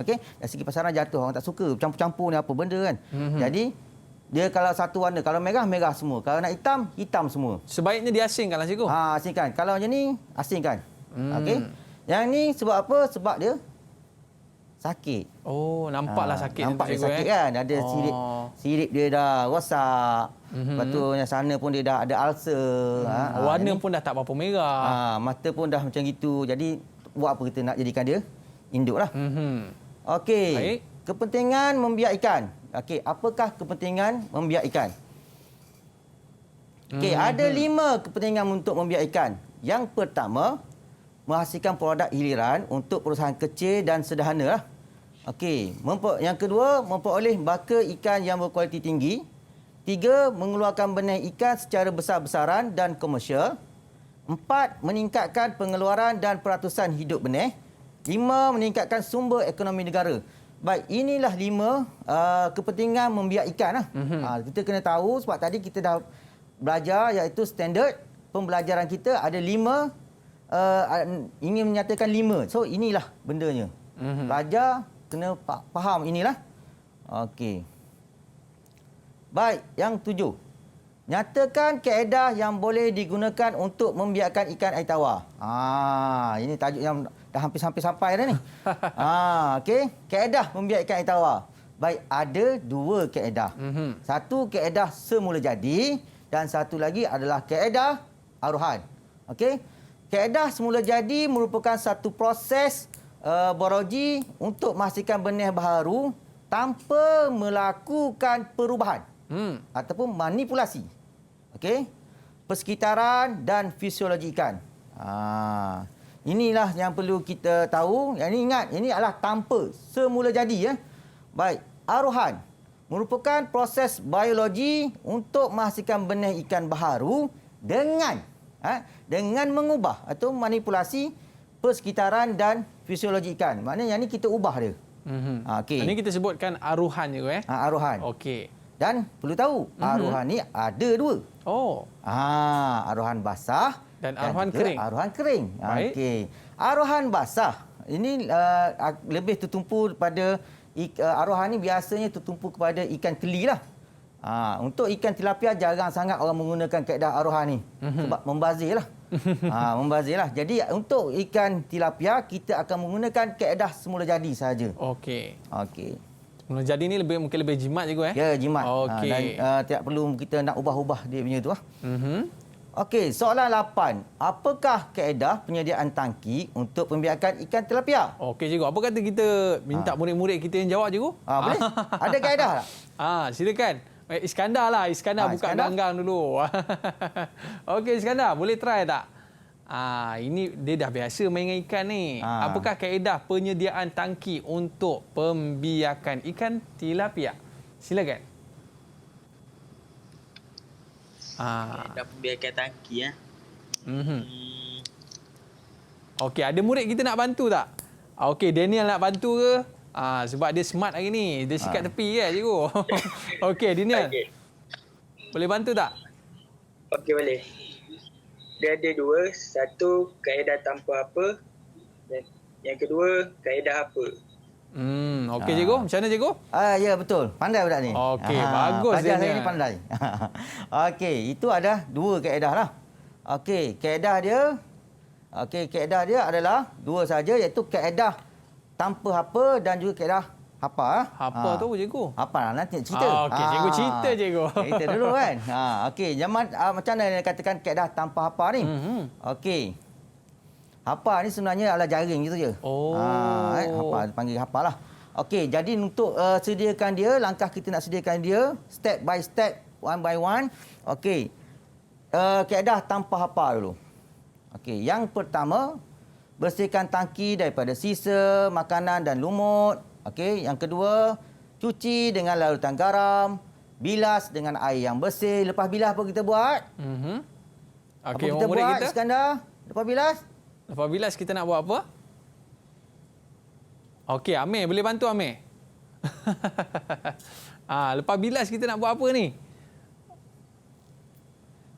Okey. Dari segi pasaran jatuh, orang tak suka campur-campur ni apa benda kan. Jadi dia kalau satu warna, kalau merah, merah semua. Kalau nak hitam, hitam semua. Sebaiknya diasingkanlah cikgu. Asingkan. Kalau macam ni, asingkan. Okey. Yang ni sebab apa? Sebab dia sakit. Nampaklah sakit. Nampak dia sakit kan. Ada sirip dia dah rosak. Lepas tu yang sana pun dia dah ada ulcer. Warna pun dah tak apa-apa merah. Mata pun dah macam gitu. Jadi buat apa kita nak jadikan dia induk lah. Okey. Kepentingan membiak ikan. Okey, apakah kepentingan membiak ikan? Okey, ada 5 kepentingan untuk membiak ikan. Yang pertama, menghasilkan produk hiliran untuk perusahaan kecil dan sederhana lah. Okey, yang kedua, memperoleh baka ikan yang berkualiti tinggi. 3, mengeluarkan benih ikan secara besar-besaran dan komersial. 4, meningkatkan pengeluaran dan peratusan hidup benih. 5, meningkatkan sumber ekonomi negara. Baik, inilah 5 kepentingan membiak ikan lah. Kita kena tahu sebab tadi kita dah belajar iaitu standard pembelajaran kita ada 5 ingin menyatakan 5. So inilah bendanya. Pelajar kena faham inilah. Okey. Baik, yang 7. Nyatakan kaedah yang boleh digunakan untuk membiakkan ikan air tawar. Ini tajuk yang dah hampir-hampir sampai dah ni. Okey, kaedah membiak ikan air tawar. Baik, ada 2 kaedah. Satu kaedah semula jadi dan satu lagi adalah kaedah aruhan. Okey. Kaedah semula jadi merupakan satu proses biologi untuk menghasilkan benih baharu tanpa melakukan perubahan ataupun manipulasi. Okey. Persekitaran dan fisiologi ikan. Inilah yang perlu kita tahu. Yang ini ingat, ini adalah tanpa, semula jadi ya. Baik, aruhan merupakan proses biologi untuk menghasilkan benih ikan baharu dengan mengubah atau manipulasi persekitaran dan fisiologi ikan. Maknanya yang ini kita ubah dia. Okey. Ini kita sebutkan aruhan je aruhan. Okey. Dan perlu tahu, aruhan ni ada 2. Aruhan basah dan aruhan kering. Aruhan kering. Okey. Aruhan basah ini lebih tertumpu pada aruhan ni biasanya tertumpu kepada ikan keli lah. Untuk ikan tilapia jarang sangat orang menggunakan kaedah aruhan ni sebab membazir lah. Membazir lah. Jadi untuk ikan tilapia kita akan menggunakan kaedah semula jadi sahaja. Okey. Okey. Semula jadi ni mungkin lebih jimat cikgu Ya, jimat. Okey. Dan tidak perlu kita nak ubah-ubah dia punya tu lah. Okey, soalan 8. Apakah kaedah penyediaan tangki untuk pembiakan ikan tilapia? Okey cikgu, apa kata kita minta murid-murid kita yang jawab cikgu? Boleh? Ada kaedah tak? Silakan. Iskandar lah. Iskandar buka gelanggang dulu. Okey Iskandar, boleh try tak? Ini dia dah biasa main dengan ikan ni. Apakah kaedah penyediaan tangki untuk pembiakan ikan tilapia? Silakan. Kaedah pembiakan tangki Okey, ada murid kita nak bantu tak? Okey, Daniel nak bantu ke? Sebab dia smart hari ni. Dia sikat tepi kan cikgu? Okey, Daniel. Boleh bantu tak? Okey, boleh. Dia ada 2. Satu, kaedah tanpa apa. Dan yang kedua, kaedah apa. Okey cikgu. Macam mana cikgu? Ya, betul. Pandai budak ni. Okey, bagus Daniel. Daniel. Ni pandai. Okey, itu ada 2 kaedah lah. Okey, kaedah dia adalah 2 saja iaitu kaedah tanpa hapa dan juga kaedah hapa. Hapa tu apa cikgu? Hapa lah, nanti cerita. Okey, cikgu cerita cikgu. Cerita dulu kan. Okey, macam mana dia katakan kaedah tanpa hapa ni? Okey. Hapa ni sebenarnya adalah jaring gitu je. Hapa panggil hapa lah. Okey, jadi untuk sediakan dia, langkah kita nak sediakan dia step by step, one by one. Okey. Kaedah tanpa hapa dulu. Okey, yang pertama, bersihkan tangki daripada sisa, makanan dan lumut. Okey, yang kedua, cuci dengan larutan garam, bilas dengan air yang bersih. Lepas bilas apa kita buat? Okey, apa kita murid buat, kita? Iskandar? Lepas bilas? Lepas bilas kita nak buat apa? Okey, Amir boleh bantu Amir? Lepas bilas kita nak buat apa ni?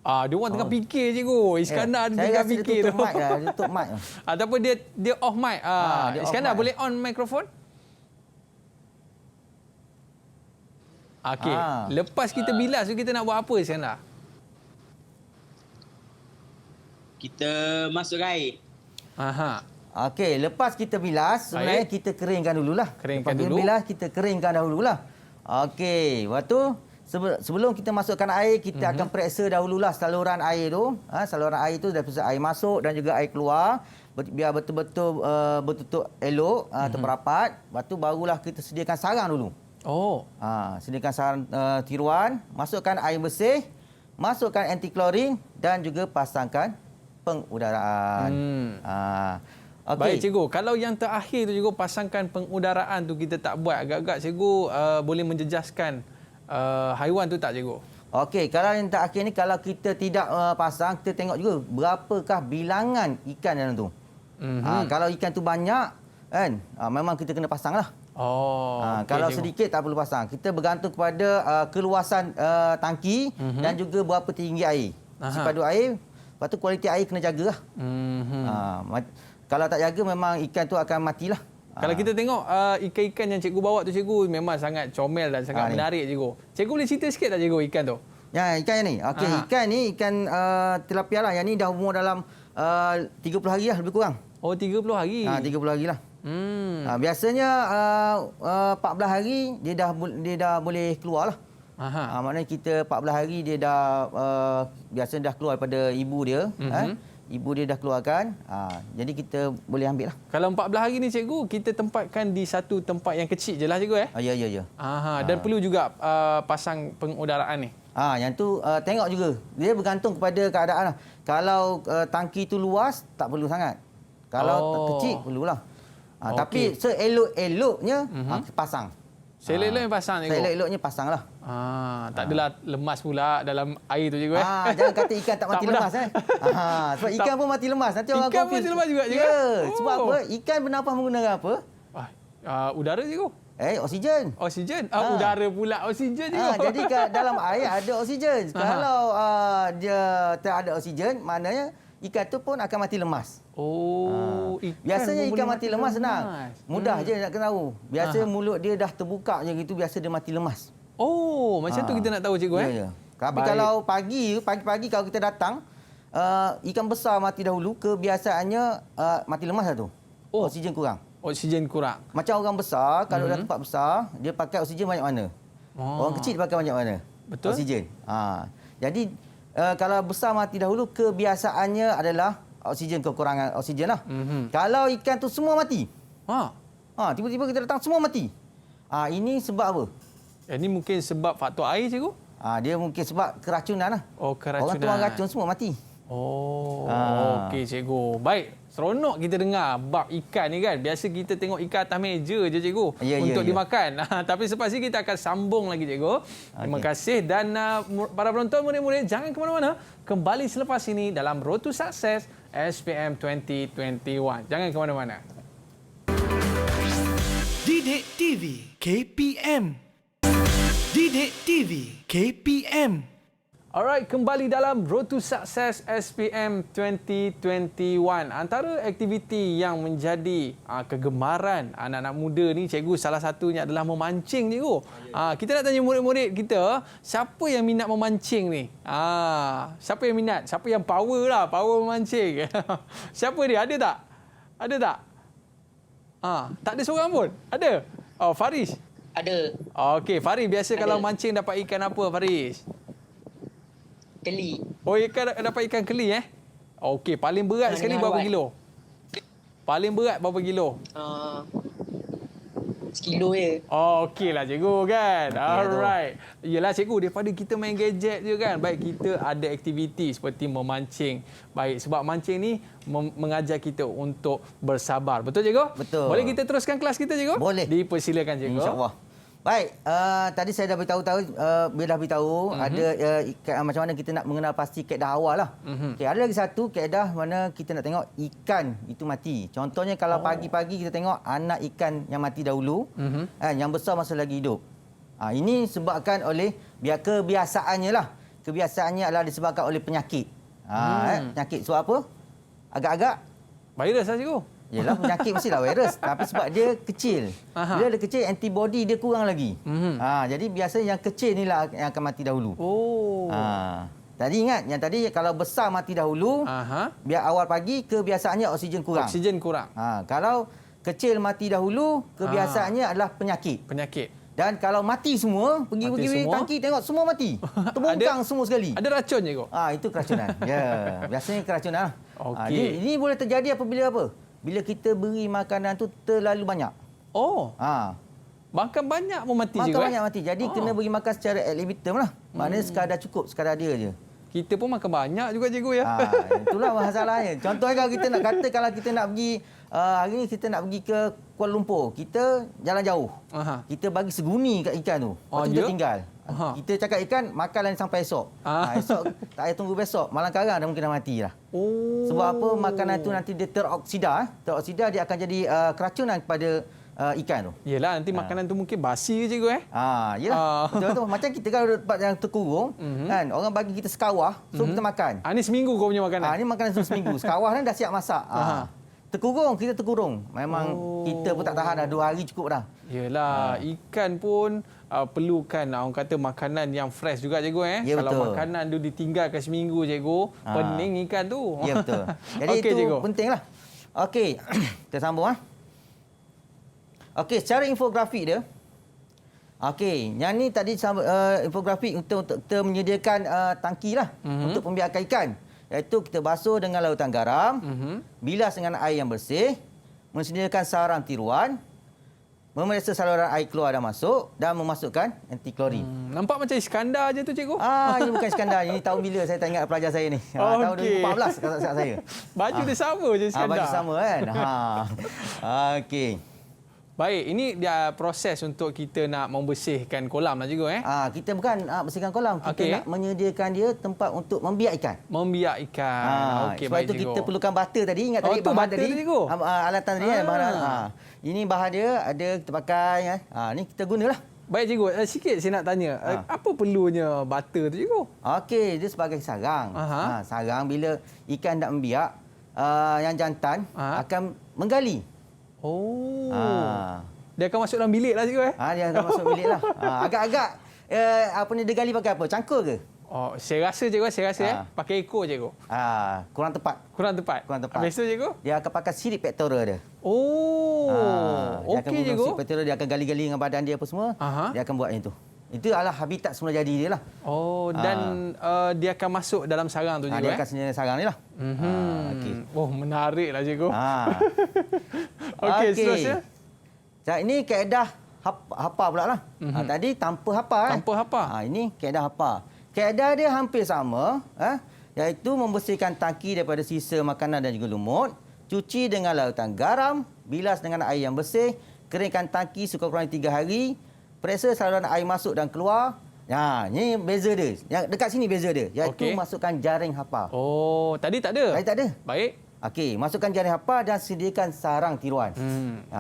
Dia orang tengah fikir cikgu. Iskandar dia tengah fikir tu. Dia tutup mic lah. Ataupun dia off mic. Dia Iskandar off mic. boleh on mikrofon? Okey, lepas kita bilas tu kita nak buat apa Iskandar? Kita masuk air. Okey, lepas kita bilas, sebenarnya kita keringkan dululah. Keringkan lepas dulu. Bilas, kita keringkan dahululah. Okey, lepas tu sebelum kita masukkan air, kita akan periksa dahululah saluran air tu. Saluran air tu daripada air masuk dan juga air keluar. Biar betul-betul bertutup elok, terperapat. Lepas tu barulah kita sediakan sarang dulu. Sediakan sarang tiruan, masukkan air bersih, masukkan anti-klorin dan juga pasangkan pengudaraan. Okay. Baik cikgu, kalau yang terakhir tu cikgu pasangkan pengudaraan tu kita tak buat, agak-agak cikgu boleh menjejaskan haiwan tu tak cikgu? Okey, kalau yang terakhir ni kalau kita tidak pasang, kita tengok juga berapakah bilangan ikan dalam tu. Kalau ikan tu banyak kan, memang kita kena pasanglah. Kalau sedikit tak perlu pasang. Kita bergantung kepada keluasan tangki dan juga berapa tinggi air. Sipadu air, lepas tu kualiti air kena jagalah. Kalau tak jaga memang ikan tu akan matilah. Kalau kita tengok ikan-ikan yang cikgu bawa tu cikgu memang sangat comel dan sangat menarik cikgu. Cikgu boleh cerita sikit tak cikgu ikan tu? Ya, ikan yang ni. Okey, ikan ni ikan tilapia lah. Yang ni dah umur dalam 30 hari lah lebih kurang. Oh, 30 hari. 30 hari lah. Biasanya 14 hari dia dah boleh keluar lah. Maknanya kita 14 hari dia dah biasanya dah keluar daripada ibu dia. Ibu dia dah keluarkan. Jadi kita boleh ambil lah. Kalau 14 hari ni cikgu, kita tempatkan di satu tempat yang kecil je lah cikgu Ya. Dan perlu juga pasang pengudaraan ni. Yang tu tengok juga. Dia bergantung kepada keadaan lah. Kalau tangki tu luas, tak perlu sangat. Kalau kecil, perlulah. Tapi seelok-eloknya pasang. Seelok-eloknya pasang cikgu? Seelok-eloknya pasanglah. Tak adalah lemas pula dalam air tu cikgu. Jangan kata ikan tak mati lemas. Sebab ikan pun mati lemas. Nanti orang ikan mati lemas juga cikgu? Ya. Sebab apa? Ikan bernafas menggunakan apa? Udara cikgu? Oksigen. Oksigen? Udara pula oksigen cikgu. Jadi dalam air ada oksigen. Kalau dia tak ada oksigen, maknanya ikan tu pun akan mati lemas. Biasanya ikan mati lemas senang. Mudah je nak kena tahu. Biasa mulut dia dah terbuka je gitu, biasa dia mati lemas. Macam tu kita nak tahu cikgu. Ya. Tapi kalau pagi-pagi kalau kita datang, ikan besar mati dahulu, kebiasaannya mati lemas lah tu. Oksigen kurang. Oksigen kurang. Macam orang besar, kalau dah tempat besar, dia pakai oksigen banyak mana. Orang kecil dia pakai banyak mana. Betul. Oksigen. Jadi kalau besar mati dahulu, kebiasaannya adalah kekurangan oksigen lah. Kalau ikan tu semua mati. Tiba-tiba kita datang semua mati. Ini sebab apa? Ini mungkin sebab faktor air cikgu? Dia mungkin sebab keracunan lah. Keracunan. Orang tuang racun semua mati. Okey cikgu. Baik, seronok kita dengar bab ikan ni kan. Biasa kita tengok ikan atas meja je cikgu untuk dimakan. Tapi selepas ini kita akan sambung lagi cikgu. Terima kasih dan para penonton murid-murid jangan ke mana-mana. Kembali selepas ini dalam Road to Success SPM 2021. Jangan ke mana-mana. Didik TV KPM. Didik TV KPM. Alright, kembali dalam Road to Success SPM 2021. Antara aktiviti yang menjadi kegemaran anak-anak muda ni, cikgu, salah satunya adalah memancing, cikgu. Kita nak tanya murid-murid kita, siapa yang minat memancing ni? Siapa yang minat? Siapa yang power memancing? Siapa dia? Ada tak? Ada tak? Tak ada seorang pun? Ada? Faris? Ada. Okey, Faris biasa kalau mancing dapat ikan apa, Faris? Keli. Dapat ikan keli Okey, paling berat sekali berapa kilo? Paling berat berapa kilo? sekilo je. Oh, okeylah cikgu kan. Okey, Alright. Yelah cikgu, daripada kita main gadget je kan, baik kita ada aktiviti seperti memancing. Baik, sebab mancing ni mengajar kita untuk bersabar. Betul cikgu? Betul. Boleh kita teruskan kelas kita cikgu? Boleh. Dipersilakan cikgu. InsyaAllah. Baik, tadi saya dah beritahu ada macam mana kita nak mengenal pasti kaedah awal lah. Okey, ada lagi satu kaedah mana kita nak tengok ikan itu mati. Contohnya kalau pagi-pagi kita tengok anak ikan yang mati dahulu, yang besar masih lagi hidup. Ini sebabkan oleh kebiasaannya lah. Kebiasaannya adalah disebabkan oleh penyakit. Penyakit sebab apa? Agak-agak virus lah cikgu. Yelah, penyakit mestilah virus. Tapi sebab dia kecil. Bila dia kecil, antibody dia kurang lagi. Jadi biasanya yang kecil ni lah yang akan mati dahulu. Tadi ingat, yang tadi kalau besar mati dahulu, biar awal pagi kebiasaannya oksigen kurang. Oksigen kurang. Kalau kecil mati dahulu, kebiasaannya adalah penyakit. Penyakit. Dan kalau mati semua, pergi tangki tengok semua mati. Terbongkang semua sekali. Ada racun je kok? Itu keracunan. Ya, biasanya keracunan. Okey. Ini boleh terjadi apabila apa? Bila kita beri makanan tu terlalu banyak. Makan banyak pun mati juga. Makan banyak mati. Jadi kena beri makan secara ad libitum lah. Maknanya sekadar cukup, sekadar dia je. Kita pun makan banyak juga cikgu ya. Itulah masalahnya. Contohnya kalau kita nak kata kalau kita nak pergi hari ni kita nak pergi ke Kuala Lumpur, kita jalan jauh. Kita bagi seguni kat ikan tu. Lepas tu kita tinggal. Kita cakap ikan makan lain sampai esok. Esok tak payah tunggu besok. Malam karang dah mungkin dah mati lah. Sebab apa? Makanan tu nanti dia teroksida. Teroksida dia akan jadi keracunan kepada ikan tu. Yelah, nanti makanan tu mungkin basi ke cikgu Yelah. Betul-betul. Macam kita kalau tempat yang terkurung, kan, orang bagi kita sekawah, so kita makan. Ni seminggu kau punya makanan? Ni makanan seminggu. Sekawah ni dah siap masak. Terkurung, kita terkurung. Memang kita pun tak tahan dah. 2 hari cukup dah. Yelah, ikan pun perlukan orang kata makanan yang fresh juga cikgu Ya, kalau betul. makanan tu ditinggalkan seminggu cikgu, pening ikan tu. Ya, betul. Jadi Okey, itu cikgu. pentinglah. Okey, kita sambung Okey, secara infografik dia. Okey, yang ni tadi infografik untuk kita menyediakan tangki lah untuk pembiakan ikan. Iaitu kita basuh dengan lautan garam, bilas dengan air yang bersih, menyediakan sarang tiruan, memeriksa saluran air keluar dan masuk dan memasukkan anti-klorin. Nampak macam Iskandar je tu cikgu. Ini bukan Iskandar. Ini tahun bila saya tak ingat pelajar saya ni. Tahun 2014 kalau tak silap saya. Baju dia sama je Iskandar. Baju sama kan. Okey. Baik, ini dia proses untuk kita nak membersihkan kolam lah cikgu Kita bukan bersihkan kolam, kita nak menyediakan dia tempat untuk membiak ikan. Membiak ikan. Okey, sebab baik itu cikgu. kita perlukan butter tadi. Ingat tadi bahan butter tadi. tu, cikgu? Alatan tadi bahan. Ini bahan dia ada kita pakai ni kita gunalah. Baik cikgu, sikit saya nak tanya. Apa perlunya butter tu cikgu? Okey, dia sebagai sarang. Sarang bila ikan nak membiak, yang jantan akan menggali. Dia akan masuk dalam bilik lah cikgu Dia akan masuk bilik lah. Agak-agak dia gali pakai apa? Cangkul ke? Saya rasa cikgu, pakai ekor cikgu. Kurang tepat. Kurang tepat. Habis tu cikgu? Dia akan pakai sirip pectoral dia. Okey cikgu. Sirip pectoral dia akan gali-gali dengan badan dia apa semua. Dia akan buat itu. Itu adalah habitat semula jadi dia lah. Dan dia akan masuk dalam sarang tu cikgu Dia akan sendiri sarang ni lah. Okay. Menarik lah cikgu. Okey, seterusnya. Ini kaedah hapa pula lah. Tadi tanpa hapa. Tanpa hapa. Ini kaedah hapa. Kaedah dia hampir sama. Iaitu membersihkan tangki daripada sisa makanan dan juga lumut. Cuci dengan lautan garam. Bilas dengan air yang bersih. Keringkan tangki sekurang-kurangnya 3 hari. Periksa saluran air masuk dan keluar. Ini beza dia. Yang dekat sini beza dia. Iaitu masukkan jaring hapa. Tadi tak ada? Tadi tak ada. Baik. Okey, masukkan jaring hapa dan sediakan sarang tiruan.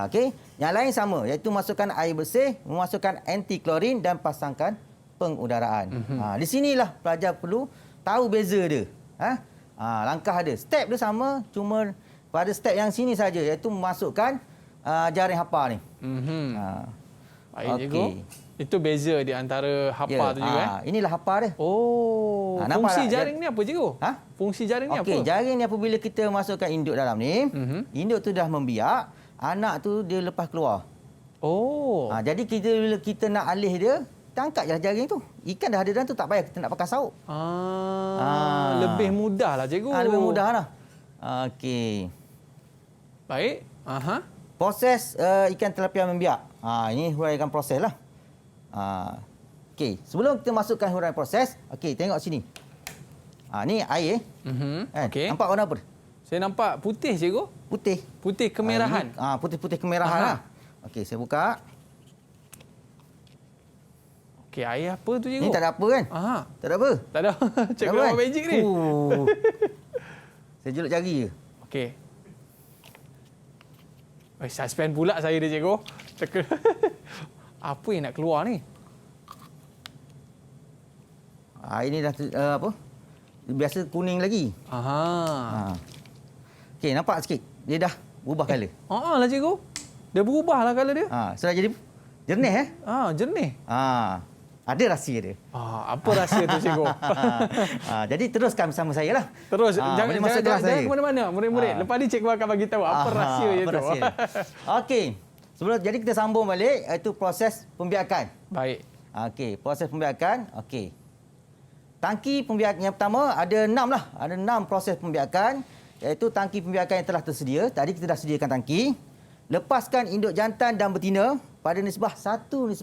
Okey. Yang lain sama, iaitu masukkan air bersih, memasukkan anti-klorin dan pasangkan pengudaraan. Di sinilah pelajar perlu tahu beza dia. Langkah dia. Step dia sama, cuma pada step yang sini saja, iaitu memasukkan jaring hapa ni. Baik cikgu. Itu beza di antara hapa tu juga inilah hapa dia. Fungsi jaring ni apa cikgu? Fungsi jaring ni apa? Okey, jaring ni apabila kita masukkan induk dalam ni, induk tu dah membiak, anak tu dia lepas keluar. Jadi bila kita nak alih dia, kita angkat je jaring tu. Ikan dah ada dalam tu, tak payah kita nak pakai saup. Lebih mudah lah cikgu. Lebih mudah lah. Okey. Baik. Proses ikan tilapia membiak. Ini huraikan proses lah. Okey, sebelum kita masukkan huraian proses, okey, tengok sini. Ni air. Okey. Nampak warna apa? Saya nampak putih, cikgu. Putih. Putih kemerahan. Putih-putih kemerahan lah. Okey, saya buka. Okey, air apa tu, cikgu? Ni tak ada apa kan? Tak ada apa? Tak ada. Cikgu kan? magic ni. Saya jeluk jari je. Okey. Suspend pula saya dia, cikgu. Apa yang nak keluar ni? Air ni dah apa? Biasa kuning lagi. Okey, nampak sikit. Dia dah berubah colour. Lah, cikgu. Dia berubah lah colour dia. Sudah jadi jernih jernih. Ada rahsia dia. Apa rahsia tu, cikgu? Jadi teruskan bersama saya lah. Terus. Boleh masuk kelas jangan saya. ke mana-mana, murid-murid. Lepas ni cikgu akan bagi tahu apa rahsia dia tu. Okey. Jadi kita sambung balik, itu proses pembiakan. Baik. Okey, proses pembiakan. Okey. Tangki pembiakan yang pertama ada 6 lah. Ada 6 proses pembiakan, iaitu tangki pembiakan yang telah tersedia. Tadi kita dah sediakan tangki. Lepaskan induk jantan dan betina pada nisbah 1:4.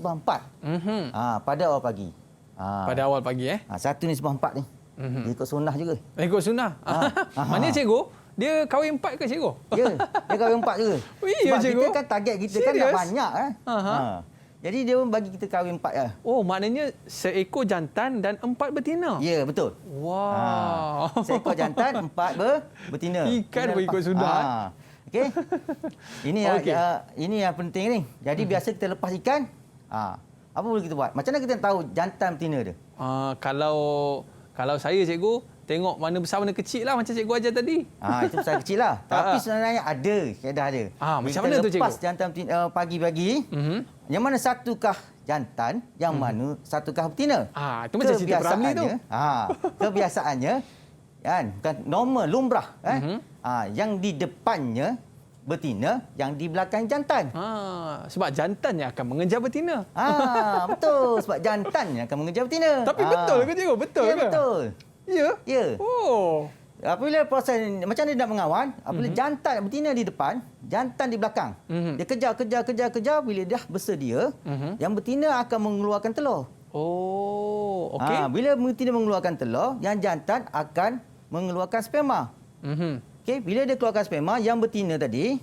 Pada awal pagi. Pada awal pagi 1:4 ni. Dia ikut sunnah juga. Ikut sunnah. Mana cikgu? Dia kahwin 4 ke, cikgu? Ya, dia kahwin 4 juga. Ya, sebab cikgu. kita kan target kita kan dah banyak Jadi dia bagi kita kahwin 4 lah. Maknanya seekor jantan dan 4 betina. Ya, betul. Wow. Seekor jantan, 4 betina. Ikan pun ikut sudah. Okey. Ini yang penting ni. Jadi biasa kita lepas ikan, apa boleh kita buat? Macam mana kita tahu jantan betina dia? Kalau saya, cikgu, tengok mana besar mana kecil lah macam cikgu ajar tadi. Itu besar kecil lah. Tapi sebenarnya ada, kaedah ada. Macam mana tu, cikgu? Lepas jantan pagi-pagi, yang mana satukah jantan, yang mana satukah betina? Itu macam cerita Ramli tu. Kebiasaannya, kan, bukan normal, lumrah. Yang di depannya betina, yang di belakang jantan. Sebab jantan yang akan mengejar betina. Betul, sebab jantan yang akan mengejar betina. Tapi betul ke, cikgu? Betul ke? Betul. Ya? Ya. Apabila proses macam mana dia nak mengawan, apabila jantan betina di depan, jantan di belakang. Dia kejar, bila dah bersedia, yang betina akan mengeluarkan telur. Okey. Bila betina mengeluarkan telur, yang jantan akan mengeluarkan sperma. Okey, bila dia keluarkan sperma, yang betina tadi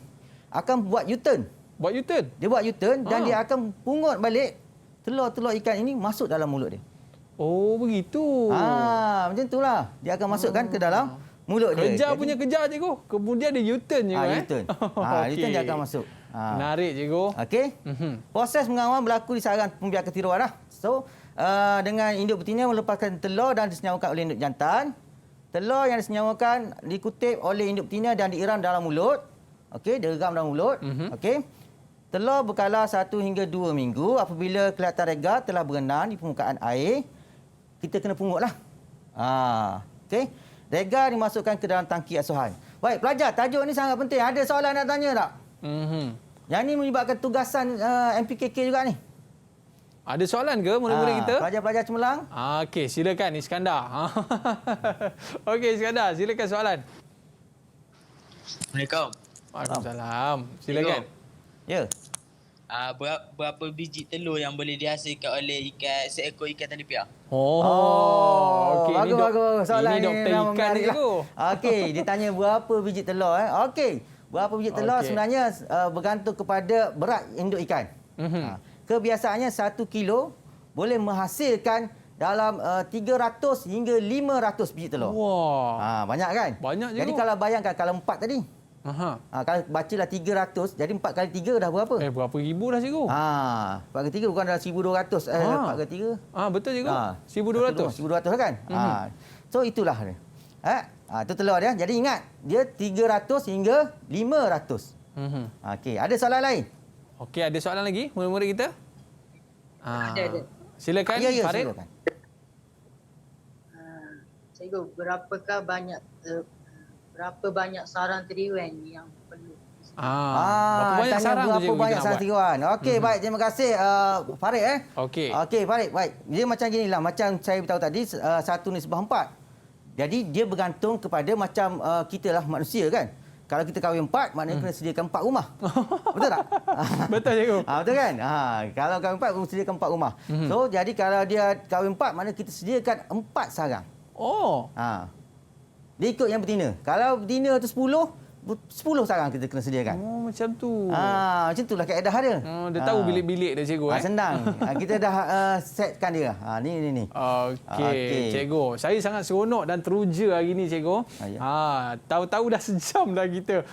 akan buat U-turn. Dia buat U-turn dan dia akan pungut balik telur-telur ikan ini masuk dalam mulut dia. Begitu. Macam itulah. Dia akan masukkan ke dalam mulut dia. Kejar, cikgu. Kemudian dia U-turn juga. U-turn. U-turn dia akan masuk. Menarik, cikgu. Okey. Proses mengawan berlaku di saluran pembiakan tiruan lah. So, dengan induk betina melepaskan telur dan disenyawakan oleh induk jantan. Telur yang disenyawakan dikutip oleh induk betina dan diiram dalam mulut. Okey, diiram dalam mulut. Okey. Telur berkala 1 hingga 2 minggu apabila kelihatan rega telah berenang di permukaan air, kita kena pungutlah. Okey. Rega dimasukkan ke dalam tangki asuhan. Baik, pelajar, tajuk ni sangat penting. Ada soalan nak tanya tak? Yang ni melibatkan tugasan MPKK juga ni. Ada soalan ke murid-murid kita? Pelajar-pelajar cemerlang. Okey, silakan Iskandar. Okey, Iskandar, silakan soalan. Assalamualaikum. Waalaikumsalam. Silakan. Ya. Berapa biji telur yang boleh dihasilkan oleh seekor ikan talipia? Okey. Bagus. Soalan ini doktor ikan ni, cikgu. Okey, dia tanya berapa biji telur. Okey. Berapa biji telur sebenarnya bergantung kepada berat induk ikan. Kebiasaannya 1 kilo boleh menghasilkan dalam 300 hingga 500 biji telur. Wah. Banyak kan? Banyak, cikgu. Jadi kalau bayangkan kalau 4 tadi. Kalau bacalah 300, jadi 4 kali 3 dah berapa? Berapa ribu dah, cikgu? 4 kali 3 bukan dah 1,200. 4 kali 3. Betul, cikgu. 1,200. 1,200 kan? So itulah dia. Itu telur dia. Jadi ingat, dia 300 hingga 500. Okey, ada soalan lain? Okey, ada soalan lagi murid-murid kita? Ada. Silakan, ya, Farid. Silakan. Cikgu, berapa banyak sarang triwen yang perlu? Berapa banyak sarang tu, cikgu, berapa banyak sarang triwen? Okey, baik. Terima kasih Farid. Okey, Farid. Baik. Dia macam ginilah. Macam saya beritahu tadi, 1:4. Jadi dia bergantung kepada macam kita lah manusia kan. kalau kita kahwin 4, maknanya kena sediakan 4 rumah. Betul tak? Betul, cikgu. Betul kan? Kalau kahwin 4, sediakan 4 rumah. So, jadi kalau dia kahwin 4, maknanya kita sediakan 4 sarang. Oh. Dia ikut yang betina. Kalau betina tu 10 sarang kita kena sediakan. Oh, macam tu. Macam itulah kaedah dia. Dia tahu bilik-bilik dia, cikgu. Senang. Kita dah setkan dia. Ni. Okey, cikgu. Saya sangat seronok dan teruja hari ni, cikgu. Tahu-tahu dah sejam dah kita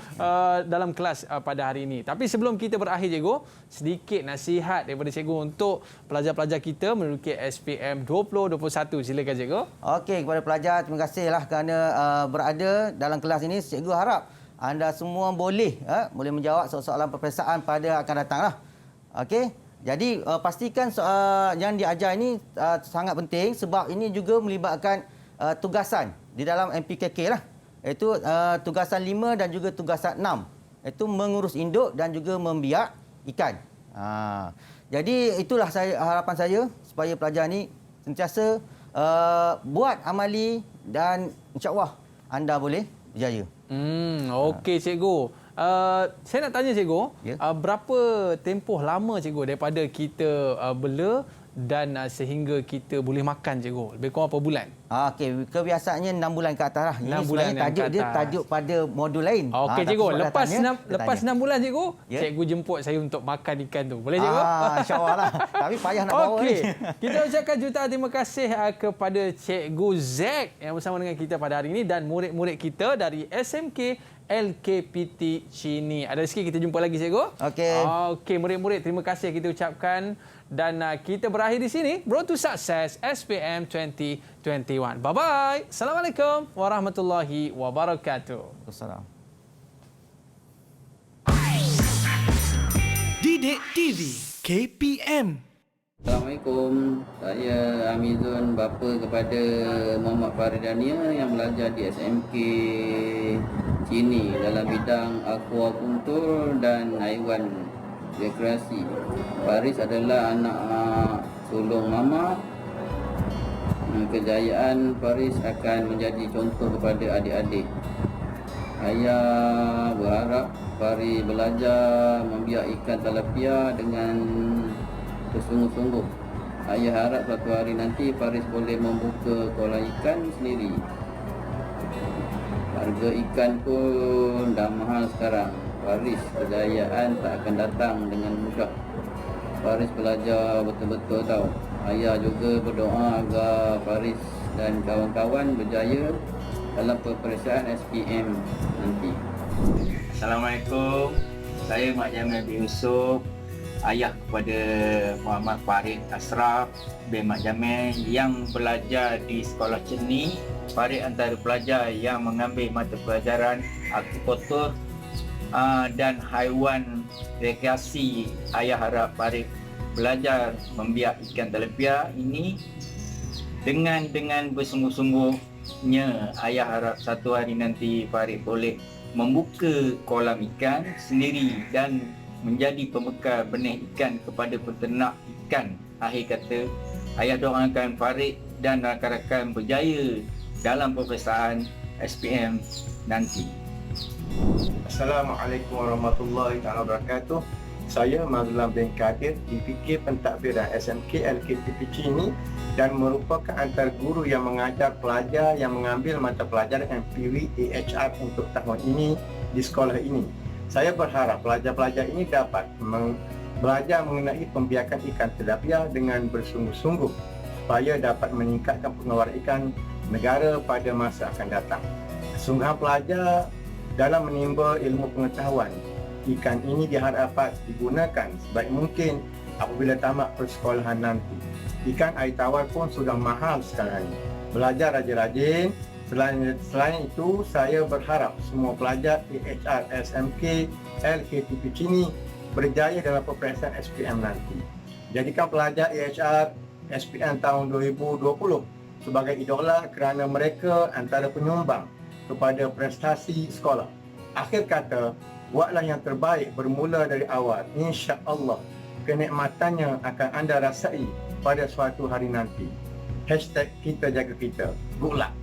dalam kelas pada hari ini. Tapi sebelum kita berakhir, cikgu, sedikit nasihat daripada cikgu untuk pelajar-pelajar kita meneruki SPM 2021. Silakan, cikgu. Okey, kepada pelajar, terima kasihlah kerana berada dalam kelas ini. Cikgu harap anda semua boleh menjawab soalan peperiksaan pada akan datanglah. Okey. Jadi pastikan yang diajar ini sangat penting sebab ini juga melibatkan tugasan di dalam MPKK lah. Iaitu tugasan 5 dan juga tugasan 6. Iaitu mengurus induk dan juga membiak ikan. Jadi itulah harapan saya supaya pelajar ni sentiasa buat amali dan insya-Allah anda boleh berjaya. Okey, cikgu. Saya nak tanya, cikgu, berapa tempoh lama, cikgu, daripada kita bela dan sehingga kita boleh makan, cikgu? Lebih kurang berapa bulan? Okey, kebiasaannya 6 bulan ke atas lah. 6 bulan tajuk dia tajuk pada modul lain. Okey, cikgu. Lepas 6 bulan, cikgu, cikgu jemput saya untuk makan ikan tu. Boleh, cikgu? InsyaAllah lah. Tapi payah nak bawa ni. Kita ucapkan jutaan terima kasih kepada Cikgu Zack yang bersama dengan kita pada hari ini dan murid-murid kita dari SMK LKPT Chini. Ada rezeki kita jumpa lagi, cikgu. Okey, murid-murid, terima kasih kita ucapkan. Dan kita berakhir di sini. Road to Success SPM 2021. Bye-bye. Assalamualaikum warahmatullahi wabarakatuh. Assalamualaikum. Didik TV KPM. Assalamualaikum. Saya Amizun, bapa kepada Muhammad Faridania yang belajar di SMK Chini dalam bidang aquaculture dan haiwan rekreasi. Faris adalah anak sulung mama. Kejayaan Faris akan menjadi contoh kepada adik-adik. Ayah berharap Faris belajar membiak ikan tilapia dengan bersungguh-sungguh. Ayah harap suatu hari nanti Faris boleh membuka kolam ikan sendiri. Harga ikan pun dah mahal sekarang. Faris kejayaan tak akan datang dengan mudah. Faris belajar betul-betul tahu. Ayah juga berdoa agar Faris dan kawan-kawan berjaya dalam peperiksaan SPM nanti. Assalamualaikum. Saya Mak Jamil bin Yusuf, ayah kepada Muhammad Farid Ashraf bin Mak Jamil yang belajar di Sekolah Chini. Farid antara pelajar yang mengambil mata pelajaran akupunktur dan haiwan rekreasi. Ayah harap Farid belajar membiak ikan tilapia ini dengan bersungguh-sungguhnya. Ayah harap satu hari nanti Farid boleh membuka kolam ikan sendiri dan menjadi pembekal benih ikan kepada peternak ikan. Akhir kata, ayah doakan Farid dan rakan-rakan berjaya dalam peperiksaan SPM nanti. Assalamualaikum warahmatullahi wabarakatuh. Saya Mazlam bin Kadir, DPK Pentadbiran SMK LKPT Chini dan merupakan antara guru yang mengajar pelajar yang mengambil mata pelajaran MPW AHR untuk tahun ini di sekolah ini. Saya berharap pelajar-pelajar ini dapat belajar mengenai pembiakan ikan tilapia dengan bersungguh-sungguh supaya dapat meningkatkan pengeluaran ikan negara pada masa akan datang. Kesungguhan pelajar dalam menimba ilmu pengetahuan ikan ini diharap dapat digunakan sebaik mungkin apabila tamat persekolahan nanti. Ikan air tawar pun sudah mahal sekarang ini. Belajar rajin-rajin. Selain itu, saya berharap semua pelajar AHR SMK LKPT Chini berjaya dalam peperiksaan SPM nanti. Jadikan pelajar AHR SPM tahun 2020 sebagai idola kerana mereka antara penyumbang kepada prestasi sekolah. Akhir kata, buatlah yang terbaik bermula dari awal. Insya-Allah, kenikmatannya akan anda rasai pada suatu hari nanti. #kita jaga kita. Good luck.